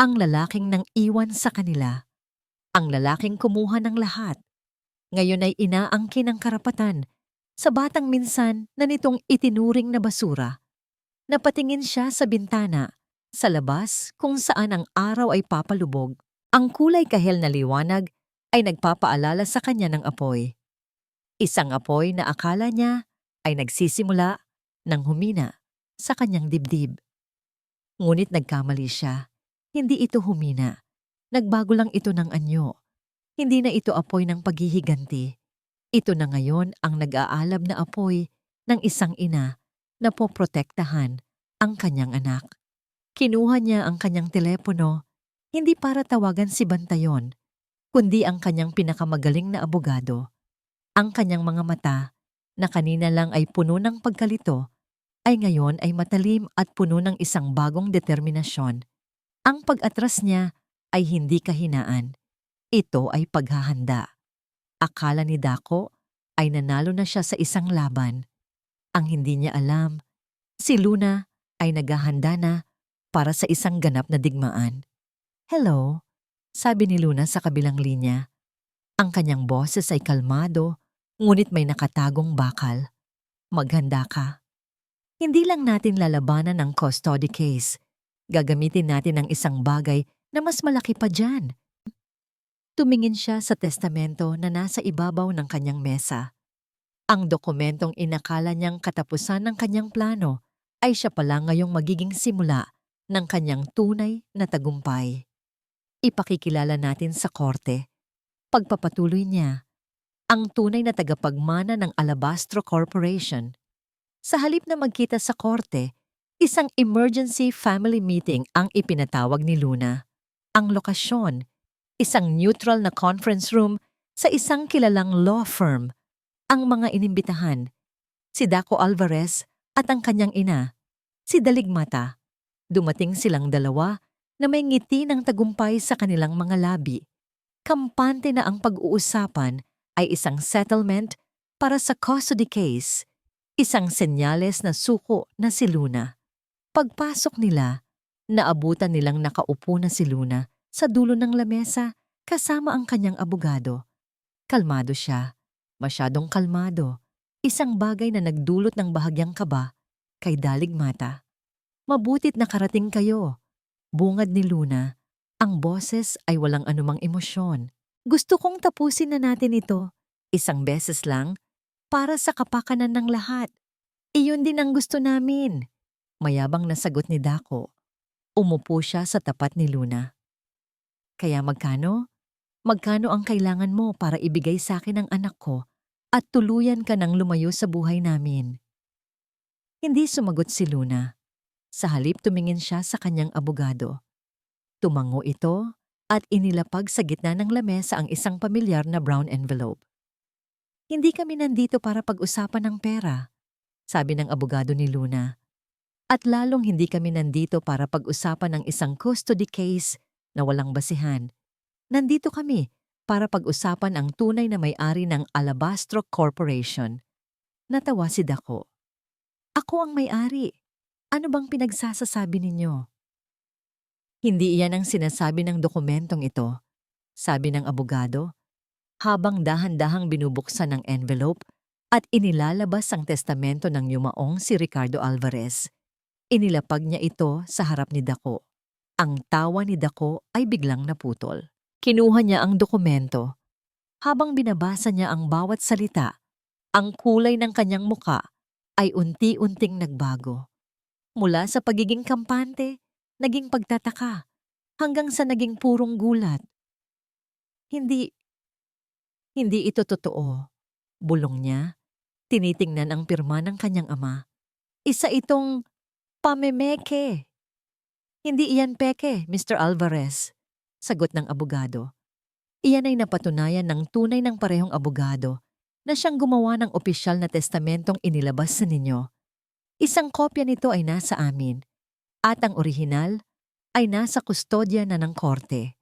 Ang lalaking nang iwan sa kanila, ang lalaking kumuha ng lahat, ngayon ay inaangkin ang karapatan sa batang minsan na nitong itinuring na basura. Napatingin siya sa bintana, sa labas kung saan ang araw ay papalubog. Ang kulay kahel na liwanag ay nagpapaalala sa kanya ng apoy. Isang apoy na akala niya ay nagsisimula ng humina sa kanyang dibdib. Ngunit nagkamali siya. Hindi ito humina. Nagbago lang ito ng anyo. Hindi na ito apoy ng paghihiganti. Ito na ngayon ang nag-aalab na apoy ng isang ina na poprotektahan ang kanyang anak. Kinuha niya ang kanyang telepono, hindi para tawagan si Bantayon, kundi ang kanyang pinakamagaling na abogado. Ang kanyang mga mata, na kanina lang ay puno ng pagkalito, ay ngayon ay matalim at puno ng isang bagong determinasyon. Ang pag-atras niya ay hindi kahinaan. Ito ay paghahanda. Akala ni Dako ay nanalo na siya sa isang laban. Ang hindi niya alam, si Luna ay naghahanda na para sa isang ganap na digmaan. "Hello," sabi ni Luna sa kabilang linya. Ang kanyang boses ay kalmado, ngunit may nakatagong bakal. "Maghanda ka. Hindi lang natin lalabanan ang custody case. Gagamitin natin ang isang bagay na mas malaki pa dyan." Tumingin siya sa testamento na nasa ibabaw ng kanyang mesa. Ang dokumentong inakala niyang katapusan ng kanyang plano ay siya pala ngayong magiging simula ng kanyang tunay na tagumpay. Ipakikilala natin sa korte. Pagpapatuloy niya, ang tunay na tagapagmana ng Alabastro Corporation. Sa halip na magkita sa korte, isang emergency family meeting ang ipinatawag ni Luna. Ang lokasyon, isang neutral na conference room sa isang kilalang law firm. Ang mga inimbitahan, si Dako Alvarez at ang kanyang ina, si Daligmata. Dumating silang dalawa na may ngiti ng tagumpay sa kanilang mga labi. Kampante na ang pag-uusapan ay isang settlement para sa custody case, isang senyales na suko na si Luna. Pagpasok nila, naabutan nilang nakaupo na si Luna sa dulo ng lamesa kasama ang kanyang abogado. Kalmado siya. Masyadong kalmado, isang bagay na nagdulot ng bahagyang kaba kay Daligmata. "Mabutit nakarating kayo," bungad ni Luna. Ang boses ay walang anumang emosyon. "Gusto kong tapusin na natin ito, isang beses lang, para sa kapakanan ng lahat. Iyon din ang gusto namin," mayabang na sagot ni Dako. Umupo siya sa tapat ni Luna. "Kaya magkano? Magkano ang kailangan mo para ibigay sa akin ang anak ko at tuluyan ka nang lumayo sa buhay namin?" Hindi sumagot si Luna. Sa halip tumingin siya sa kanyang abogado. Tumango ito at inilapag sa gitna ng lamesa ang isang pamilyar na brown envelope. "Hindi kami nandito para pag-usapan ng pera," sabi ng abogado ni Luna. "At lalong hindi kami nandito para pag-usapan ng isang custody case na walang basihan. Nandito kami para pag-usapan ang tunay na may-ari ng Alabastro Corporation. Natawa si Dako. Ako ang may-ari. Ano bang pinagsasasabi ninyo? Hindi iyan ang sinasabi ng dokumentong ito, sabi ng abogado, habang dahan-dahang binubuksan ang envelope at inilalabas ang testamento ng yumaong si Ricardo Alvarez. Inilapag niya ito sa harap ni Dako. Ang tawa ni Dako ay biglang naputol. Kinuha niya ang dokumento. Habang binabasa niya ang bawat salita, ang kulay ng kanyang muka ay unti-unting nagbago. Mula sa pagiging kampante, naging pagtataka, hanggang sa naging purong gulat. Hindi ito totoo. Bulong niya, tinitingnan ang pirma ng kanyang ama. Isa itong pamemeke. Hindi iyan peke, Mr. Alvarez, sagot ng abogado. Iyan ay napatunayan ng tunay ng parehong abogado na siyang gumawa ng opisyal na testamentong inilabas sa ninyo. Isang kopya nito ay nasa amin at ang orihinal ay nasa kustodya na ng korte.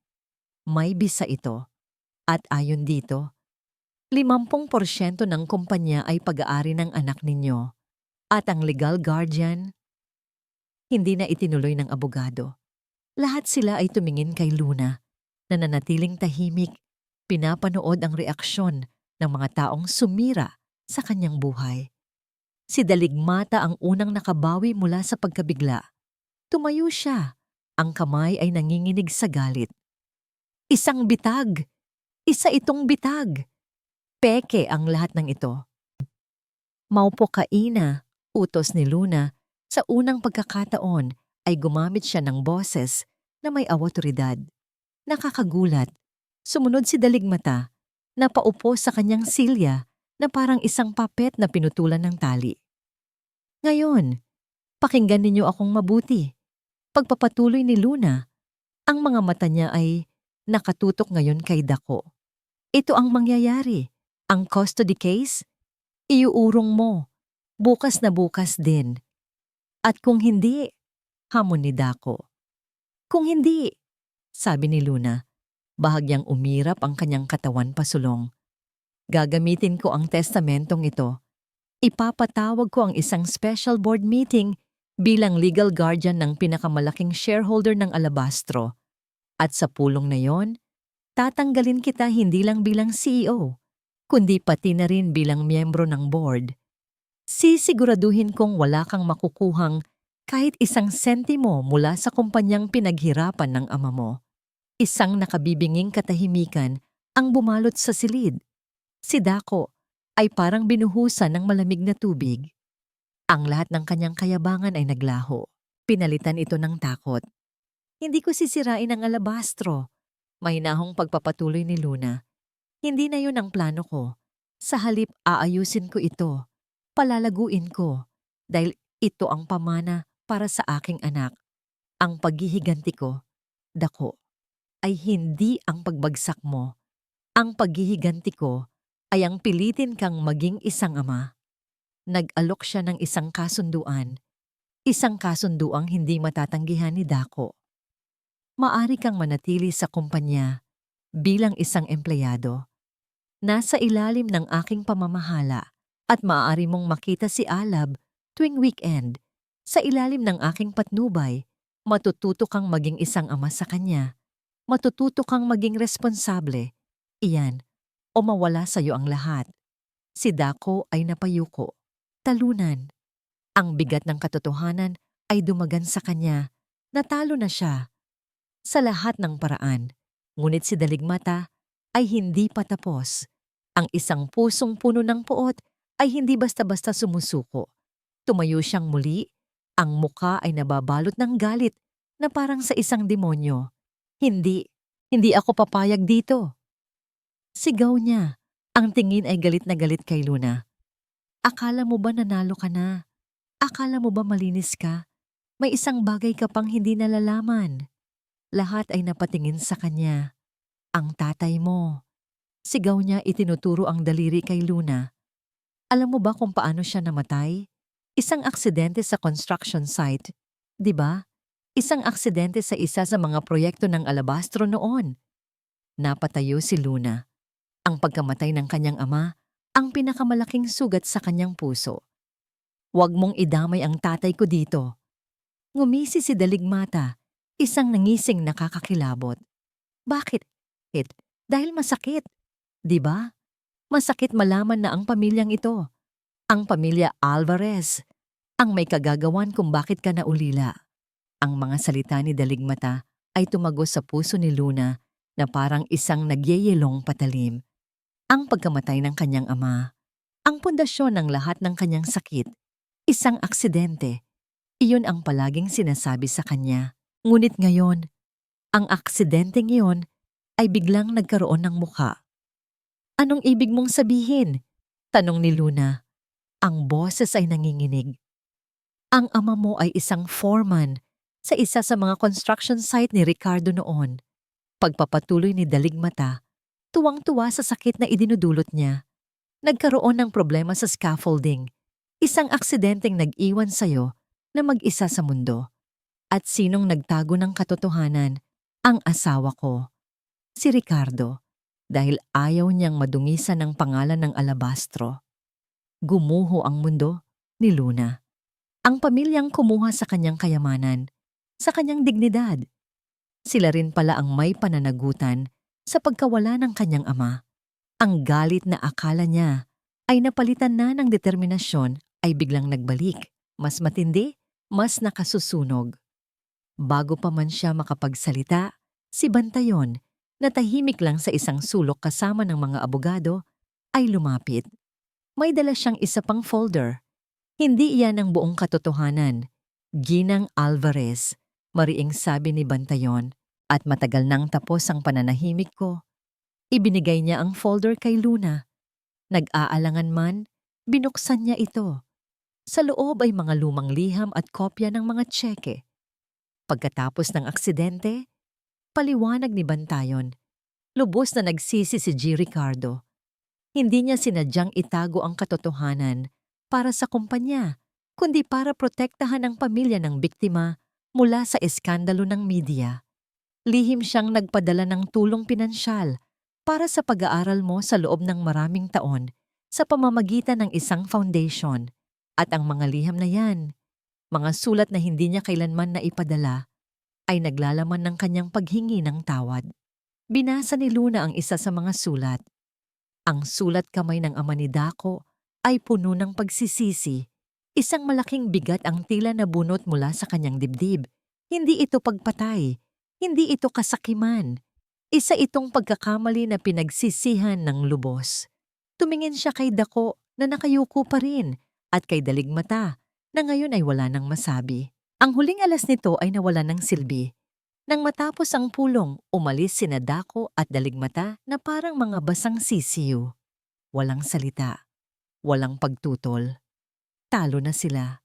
May bisa ito at ayon dito, 50% ng kumpanya ay pag-aari ng anak ninyo at ang legal guardian, hindi na itinuloy ng abogado. Lahat sila ay tumingin kay Luna, na nanatiling tahimik, pinapanood ang reaksyon ng mga taong sumira sa kanyang buhay. Si Daligmata ang unang nakabawi mula sa pagkabigla. Tumayo siya, ang kamay ay nanginginig sa galit. Isang bitag! Isa itong bitag! Peke ang lahat ng ito. Maupo ka ina, utos ni Luna. Sa unang pagkakataon ay gumamit siya ng boses na may awtoridad. Nakakagulat. Sumunod si Daligmata, napaupo sa kanyang silya na parang isang papet na pinutulan ng tali. Ngayon, pakinggan ninyo akong mabuti. Pagpapatuloy ni Luna, ang mga mata niya ay nakatutok ngayon kay Dako. Ito ang mangyayari. Ang custody case, iuurong mo. Bukas na bukas din. At kung hindi, hamon ni Dako. Kung hindi, sabi ni Luna, bahagyang umirap ang kanyang katawan pasulong. Gagamitin ko ang testamentong ito. Ipapatawag ko ang isang special board meeting bilang legal guardian ng pinakamalaking shareholder ng Alabastro. At sa pulong na yon, tatanggalin kita hindi lang bilang CEO, kundi pati na rin bilang miyembro ng board. Sisiguraduhin kong wala kang makukuhang kahit isang sentimo mula sa kumpanyang pinaghirapan ng ama mo. Isang nakabibinging katahimikan ang bumalot sa silid. Si Dako ay parang binuhusan ng malamig na tubig. Ang lahat ng kanyang kayabangan ay naglaho. Pinalitan ito ng takot. Hindi ko sisirain ang Alabastro. Mahinahong pagpapatuloy ni Luna. Hindi na yun ang plano ko. Sa halip aayusin ko ito. Palalaguin ko. Dahil ito ang pamana para sa aking anak. Ang paghihiganti ko, Dako, ay hindi ang pagbagsak mo. Ang paghihiganti ko ay ang pilitin kang maging isang ama. Nag-alok siya ng isang kasunduan. Isang kasunduang hindi matatanggihan ni Dako. Maari kang manatili sa kumpanya bilang isang empleyado. Nasa ilalim ng aking pamamahala at maaari mong makita si Alab tuwing weekend. Sa ilalim ng aking patnubay, matututo kang maging isang ama sa kanya. Matututo kang maging responsable. Iyan, o mawala sa iyo ang lahat. Si Dako ay napayuko. Talunan. Ang bigat ng katotohanan ay dumagan sa kanya. Natalo na siya. Sa lahat ng paraan. Ngunit si Daligmata ay hindi pa tapos. Ang isang pusong puno ng puot ay hindi basta-basta sumusuko. Tumayo siyang muli. Ang muka ay nababalot ng galit na parang sa isang demonyo. Hindi ako papayag dito. Sigaw niya. Ang tingin ay galit na galit kay Luna. Akala mo ba nanalo ka na? Akala mo ba malinis ka? May isang bagay ka pang hindi nalalaman. Lahat ay napatingin sa kanya. Ang tatay mo. Sigaw niya itinuturo ang daliri kay Luna. Alam mo ba kung paano siya namatay? Isang aksidente sa construction site. 'Di ba? Isang aksidente sa isa sa mga proyekto ng Alabastro noon. Napatayo si Luna. Ang pagkamatay ng kanyang ama ang pinakamalaking sugat sa kanyang puso. "Huwag mong idamay ang tatay ko dito." Ngumisi si Daligmata, isang nangising nakakakilabot. Bakit? It, dahil masakit. 'Di ba? Masakit malaman na ang pamilyang ito, ang pamilya Alvarez, ang may kagagawan kung bakit ka naulila. Ang mga salita ni Daligmata ay tumagos sa puso ni Luna na parang isang nagyeyelong patalim. Ang pagkamatay ng kanyang ama, ang pundasyon ng lahat ng kanyang sakit, isang aksidente. Iyon ang palaging sinasabi sa kanya. Ngunit ngayon, ang aksidenteng iyon ay biglang nagkaroon ng mukha. "Anong ibig mong sabihin?" tanong ni Luna. Ang boses ay nanginginig. "Ang ama mo ay isang foreman sa isa sa mga construction site ni Ricardo noon." Pagpapatuloy ni Daligmata, tuwang-tuwa sa sakit na idinudulot niya. "Nagkaroon ng problema sa scaffolding. Isang aksidenteng nag-iwan sa'yo na mag-isa sa mundo. At sinong nagtago ng katotohanan? Ang asawa ko, si Ricardo, dahil ayaw niyang madungisan ng pangalan ng alabastro." Gumuho ang mundo ni Luna. Ang pamilyang kumuha sa kanyang kayamanan, sa kanyang dignidad. Sila rin pala ang may pananagutan sa pagkawala ng kanyang ama. Ang galit na akala niya ay napalitan na ng determinasyon ay biglang nagbalik. Mas matindi, mas nakasusunog. Bago pa man siya makapagsalita, si Bantayon, na tahimik lang sa isang sulok kasama ng mga abogado, ay lumapit. May dala siyang isa pang folder. Hindi iyan ang buong katotohanan. "Ginang Alvarez," mariing sabi ni Bantayon, "at matagal nang tapos ang pananahimik ko." Ibinigay niya ang folder kay Luna. Nag-aalangan man, binuksan niya ito. Sa loob ay mga lumang liham at kopya ng mga tseke. Pagkatapos ng aksidente, paliwanag ni Bantayon, lubos na nagsisi si G. Ricardo. Hindi niya sinadyang itago ang katotohanan para sa kumpanya, kundi para protektahan ang pamilya ng biktima mula sa eskandalo ng media. Lihim siyang nagpadala ng tulong pinansyal para sa pag-aaral mo sa loob ng maraming taon sa pamamagitan ng isang foundation. At ang mga liham na yan, mga sulat na hindi niya kailanman naipadala, ay naglalaman ng kanyang paghingi ng tawad. Binasa ni Luna ang isa sa mga sulat. Ang sulat kamay ng ama ni Daco ay puno ng pagsisisi. Isang malaking bigat ang tila nabunot mula sa kanyang dibdib. Hindi ito pagpatay. Hindi ito kasakiman. Isa itong pagkakamali na pinagsisihan ng lubos. Tumingin siya kay Daco na nakayuko pa rin at kay Daligmata na ngayon ay wala nang masabi. Ang huling alas nito ay nawala ng silbi. Nang matapos ang pulong, umalis sina Daco at Daligmata na parang mga basang sisiyo. Walang salita, walang pagtutol. Talo na sila.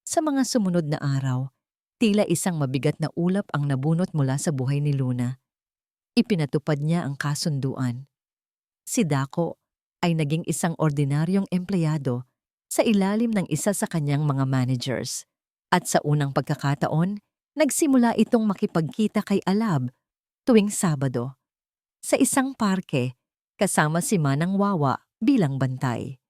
Sa mga sumunod na araw, tila isang mabigat na ulap ang nabunot mula sa buhay ni Luna. Ipinatupad niya ang kasunduan. Si Daco ay naging isang ordinaryong empleyado sa ilalim ng isa sa kanyang mga managers. At sa unang pagkakataon, nagsimula itong makipagkita kay Alab tuwing Sabado sa isang parke kasama si Manang Wawa bilang bantay.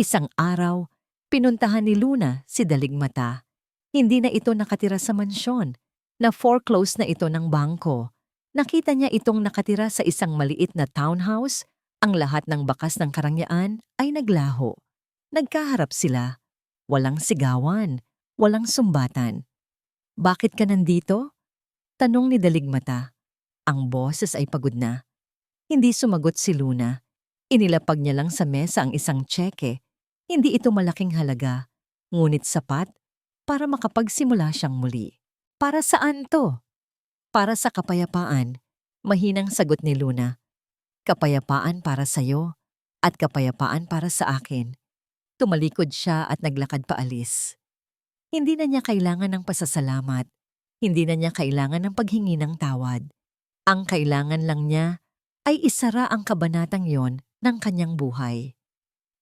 Isang araw, pinuntahan ni Luna si Daligmata. Hindi na ito nakatira sa mansyon, na foreclose na ito ng bangko. Nakita niya itong nakatira sa isang maliit na townhouse. Ang lahat ng bakas ng karangyaan ay naglaho. Nagkaharap sila. Walang sigawan, walang sumbatan. "Bakit ka nandito?" tanong ni Daligmata. Ang boses ay pagod na. Hindi sumagot si Luna. Inilapag niya lang sa mesa ang isang tseke. Hindi ito malaking halaga, ngunit sapat para makapagsimula siyang muli. "Para saan to?" "Para sa kapayapaan," mahinang sagot ni Luna. "Kapayapaan para sa'yo at kapayapaan para sa akin." Tumalikod siya at naglakad paalis. Hindi na niya kailangan ng pasasalamat. Hindi na niya kailangan ng paghingi ng tawad. Ang kailangan lang niya ay isara ang kabanatang yon ng kanyang buhay.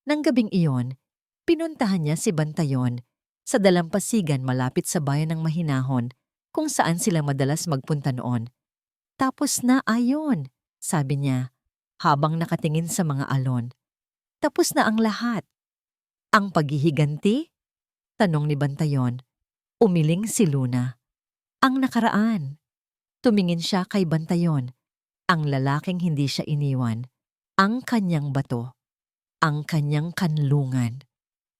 Nang gabing iyon, pinuntahan niya si Bantayon sa dalampasigan malapit sa bayan ng Mahinahon kung saan sila madalas magpunta noon. Tapos na ayon, sabi niya habang nakatingin sa mga alon. Tapos na ang lahat. Ang paghihiganti? Tanong ni Bantayon. Umiling si Luna. Ang nakaraan. Tumingin siya kay Bantayon. Ang lalaking hindi siya iniwan. Ang kanyang bato. Ang kanyang kanlungan.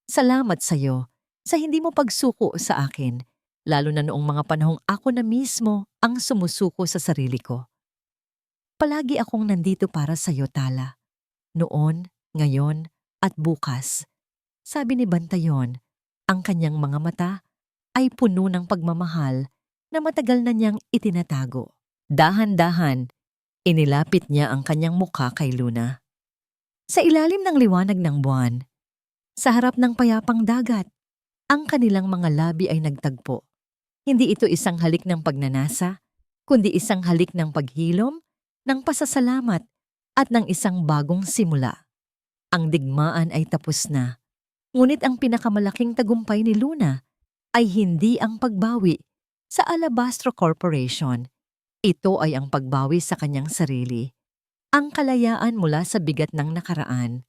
Salamat sa'yo sa hindi mo pagsuko sa akin, lalo na noong mga panahong ako na mismo ang sumusuko sa sarili ko. Palagi akong nandito para sa'yo, Tala. Noon, ngayon, at bukas. Sabi ni Bantayon, ang kanyang mga mata ay puno ng pagmamahal na matagal na niyang itinatago. Dahan-dahan, inilapit niya ang kanyang mukha kay Luna. Sa ilalim ng liwanag ng buwan, sa harap ng payapang dagat, ang kanilang mga labi ay nagtagpo. Hindi ito isang halik ng pagnanasa, kundi isang halik ng paghilom, ng pasasalamat at ng isang bagong simula. Ang digmaan ay tapos na, ngunit ang pinakamalaking tagumpay ni Luna ay hindi ang pagbawi sa Alabastro Corporation. Ito ay ang pagbawi sa kanyang sarili, ang kalayaan mula sa bigat ng nakaraan.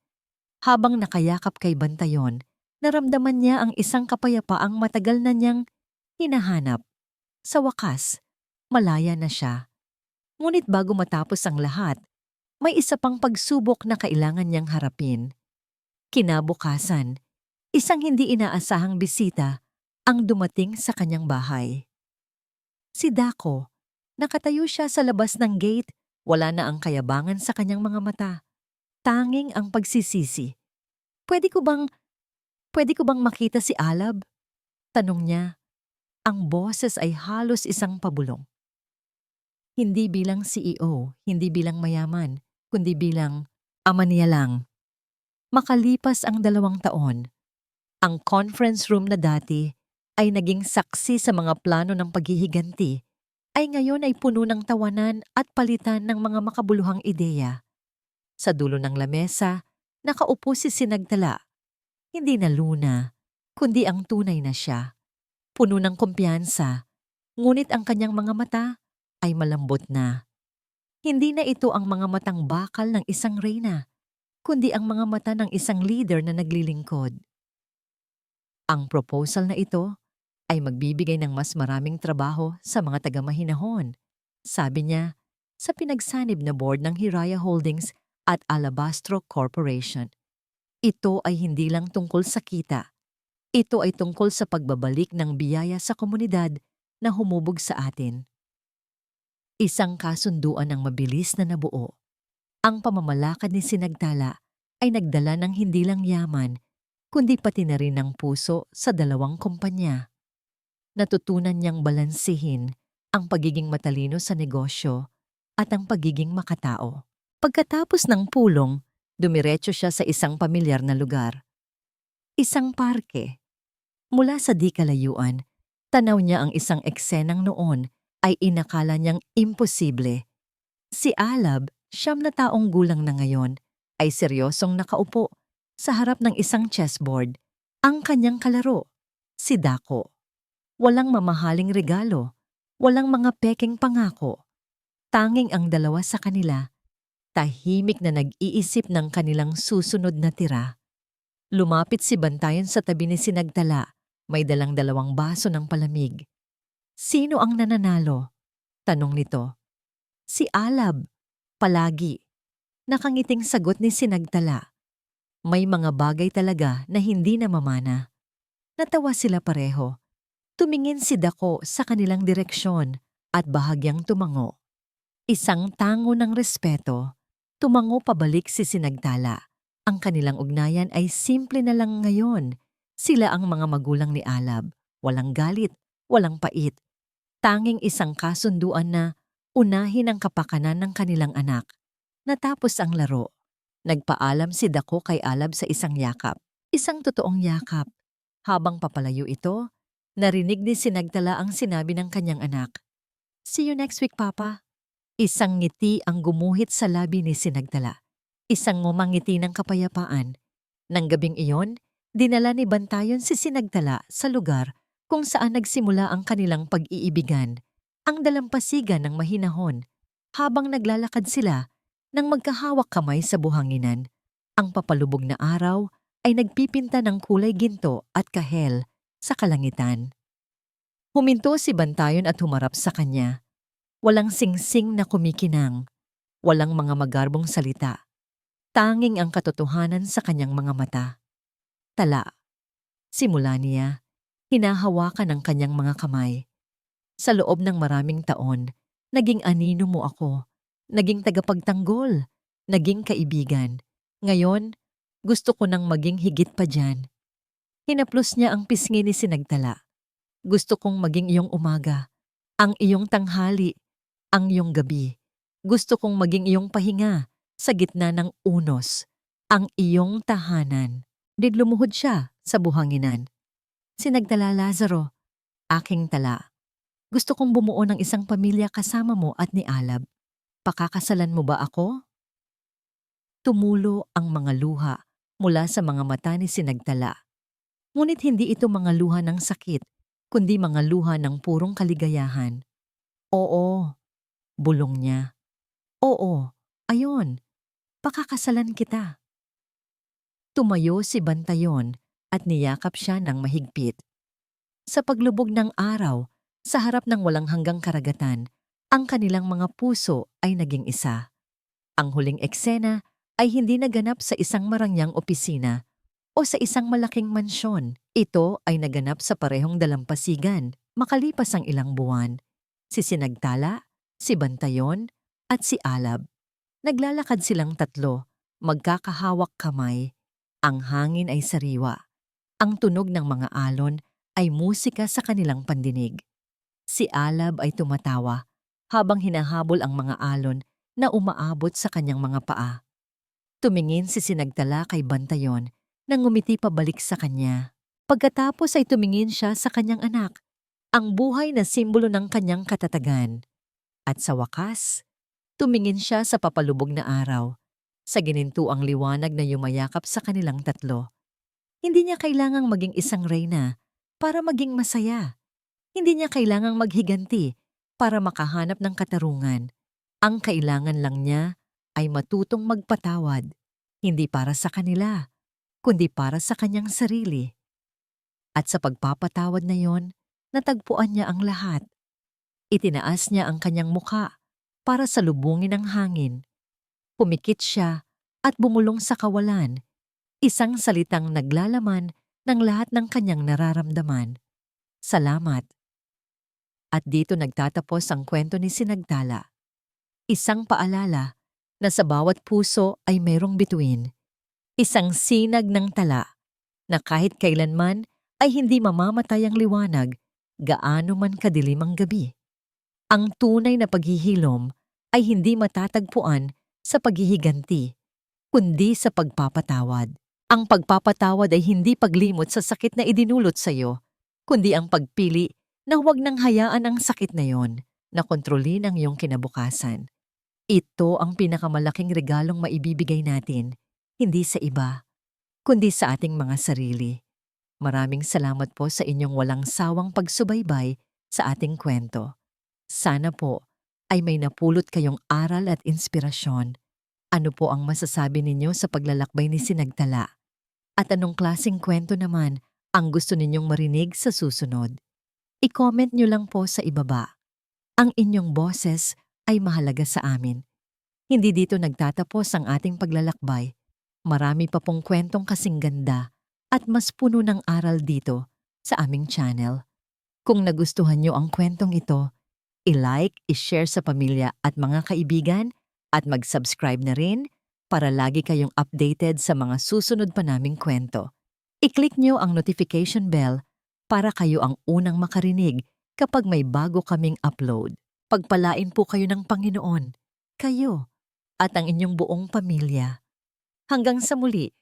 Habang nakayakap kay Bantayon, naramdaman niya ang isang kapayapaang matagal na niyang hinahanap. Sa wakas, malaya na siya. Ngunit bago matapos ang lahat, may isa pang pagsubok na kailangan niyang harapin. Kinabukasan, isang hindi inaasahang bisita ang dumating sa kanyang bahay. Si Dako, nakatayo siya sa labas ng gate, wala na ang kayabangan sa kanyang mga mata. Tanging ang pagsisisi. Pwede ko bang makita si Alab? Tanong niya. Ang boses ay halos isang pabulong. Hindi bilang CEO, hindi bilang mayaman, kundi bilang ama niya lang. Makalipas ang 2 taon, ang conference room na dati ay naging saksi sa mga plano ng paghihiganti, ay ngayon ay puno ng tawanan at palitan ng mga makabuluhang ideya. Sa dulo ng lamesa, nakaupo si Sinagtala. Hindi na Luna, kundi ang tunay na siya. Puno ng kumpiyansa, ngunit ang kanyang mga mata ay malambot na. Hindi na ito ang mga matang bakal ng isang reyna, kundi ang mga mata ng isang leader na naglilingkod. Ang proposal na ito ay magbibigay ng mas maraming trabaho sa mga taga-mahinahon, sabi niya sa pinagsanib na board ng Hiraya Holdings at Alabastro Corporation. Ito ay hindi lang tungkol sa kita. Ito ay tungkol sa pagbabalik ng biyaya sa komunidad na humubog sa atin. Isang kasunduan ang mabilis na nabuo. Ang pamamalakad ni Sinagtala ay nagdala ng hindi lang yaman, kundi pati na rin ng puso sa 2 kumpanya. Natutunan niyang balansihin ang pagiging matalino sa negosyo at ang pagiging makatao. Pagkatapos ng pulong, dumiretso siya sa isang pamilyar na lugar. Isang parke. Mula sa di kalayuan, tanaw niya ang isang eksenang noon ay inakala niyang imposible. Si Alab, 9 na taong gulang na ngayon, ay seryosong nakaupo sa harap ng isang chessboard. Ang kanyang kalaro, si Dako. Walang mamahaling regalo, walang mga pekeng pangako. Tanging ang 2 sa kanila, tahimik na nag-iisip ng kanilang susunod na tira. Lumapit si Bantayon sa tabi ni Sinagtala, may dalang 2 baso ng palamig. Sino ang nananalo? Tanong nito. Si Alab, palagi. Nakangiting sagot ni Sinagtala. May mga bagay talaga na hindi namamana. Natawa sila pareho. Tumingin si Dako sa kanilang direksyon at bahagyang tumango. Isang tango ng respeto, tumango pabalik si Sinagtala. Ang kanilang ugnayan ay simple na lang ngayon. Sila ang mga magulang ni Alab. Walang galit, walang pait. Tanging isang kasunduan na unahin ang kapakanan ng kanilang anak. Natapos ang laro. Nagpaalam si Dako kay Alab sa isang yakap. Isang totoong yakap. Habang papalayo ito, narinig ni Sinagtala ang sinabi ng kanyang anak. See you next week, Papa. Isang ngiti ang gumuhit sa labi ni Sinagtala. Isang ngumangiti ng kapayapaan. Nang gabing iyon, dinala ni Bantayon si Sinagtala sa lugar kung saan nagsimula ang kanilang pag-iibigan, ang dalampasigan ng mahinahon. Habang naglalakad sila, Nang magkahawak kamay sa buhanginan, ang papalubog na araw ay nagpipinta ng kulay ginto at kahel sa kalangitan. Huminto si Bantayon at humarap sa kanya. Walang singsing na kumikinang, walang mga magarbong salita. Tanging ang katotohanan sa kanyang mga mata. Tala. Simula niya, hinahawakan ang kanyang mga kamay. Sa loob ng maraming taon, naging anino mo ako, naging tagapagtanggol, naging kaibigan. Ngayon, gusto ko nang maging higit pa dyan. Hinaplos niya ang pisngi ni Sinagtala. Gusto kong maging iyong umaga, ang iyong tanghali, ang iyong gabi. Gusto kong maging iyong pahinga sa gitna ng unos, ang iyong tahanan. Lumuhod siya sa buhanginan. Sinagtala, Lazaro, aking tala. Gusto kong bumuo ng isang pamilya kasama mo at ni Alab. Pakakasalan mo ba ako? Tumulo ang mga luha mula sa mga mata ni Sinagtala. Ngunit hindi ito mga luha ng sakit, kundi mga luha ng purong kaligayahan. Oo, bulong niya. Oo, ayon, pakakasalan kita. Tumayo si Bantayon at niyakap siya ng mahigpit. Sa paglubog ng araw, sa harap ng walang hanggang karagatan, ang kanilang mga puso ay naging isa. Ang huling eksena ay hindi naganap sa isang marangyang opisina o sa isang malaking mansyon. Ito ay naganap sa parehong dalampasigan, makalipas ang ilang buwan. Si Sinagtala, si Bantayon, at si Alab. Naglalakad silang tatlo, magkakahawak kamay. Ang hangin ay sariwa. Ang tunog ng mga alon ay musika sa kanilang pandinig. Si Alab ay tumatawa habang hinahabol ang mga alon na umaabot sa kanyang mga paa. Tumingin si Sinagtala kay Bantayon nang ngumiti pabalik sa kanya. Pagkatapos ay tumingin siya sa kanyang anak, ang buhay na simbolo ng kanyang katatagan. At sa wakas, tumingin siya sa papalubog na araw, sa ginintuang liwanag na yumayakap sa kanilang tatlo. Hindi niya kailangang maging isang reyna para maging masaya. Hindi niya kailangang maghiganti para makahanap ng katarungan. Ang kailangan lang niya ay matutong magpatawad, hindi para sa kanila, kundi para sa kanyang sarili. At sa pagpapatawad na yon, natagpuan niya ang lahat. Itinaas niya ang kanyang mukha para salubungin ang hangin. Pumikit siya at bumulong sa kawalan, isang salitang naglalaman ng lahat ng kanyang nararamdaman. Salamat. At dito nagtatapos ang kwento ni Sinagtala. Isang paalala na sa bawat puso ay mayroong bituin. Isang sinag ng tala na kahit kailanman ay hindi mamamatay ang liwanag, gaano man kadilim ang gabi. Ang tunay na paghihilom ay hindi matatagpuan sa paghihiganti, kundi sa pagpapatawad. Ang pagpapatawad ay hindi paglimot sa sakit na idinulot sa iyo, kundi ang pagpili na huwag nang hayaan ang sakit na yon na kontrolin ang iyong kinabukasan. Ito ang pinakamalaking regalong maibibigay natin, hindi sa iba, kundi sa ating mga sarili. Maraming salamat po sa inyong walang sawang pagsubaybay sa ating kwento. Sana po ay may napulot kayong aral at inspirasyon. Ano po ang masasabi ninyo sa paglalakbay ni Sinagtala? At anong klaseng kwento naman ang gusto ninyong marinig sa susunod? I-comment nyo lang po sa ibaba. Ang inyong boses ay mahalaga sa amin. Hindi dito nagtatapos ang ating paglalakbay. Marami pa pong kwentong kasing ganda at mas puno ng aral dito sa aming channel. Kung nagustuhan nyo ang kwentong ito, i-like, i-share sa pamilya at mga kaibigan at mag-subscribe na rin para lagi kayong updated sa mga susunod pa naming kwento. I-click nyo ang notification bell para kayo ang unang makarinig kapag may bago kaming upload. Pagpalain po kayo ng Panginoon, kayo at ang inyong buong pamilya. Hanggang sa muli.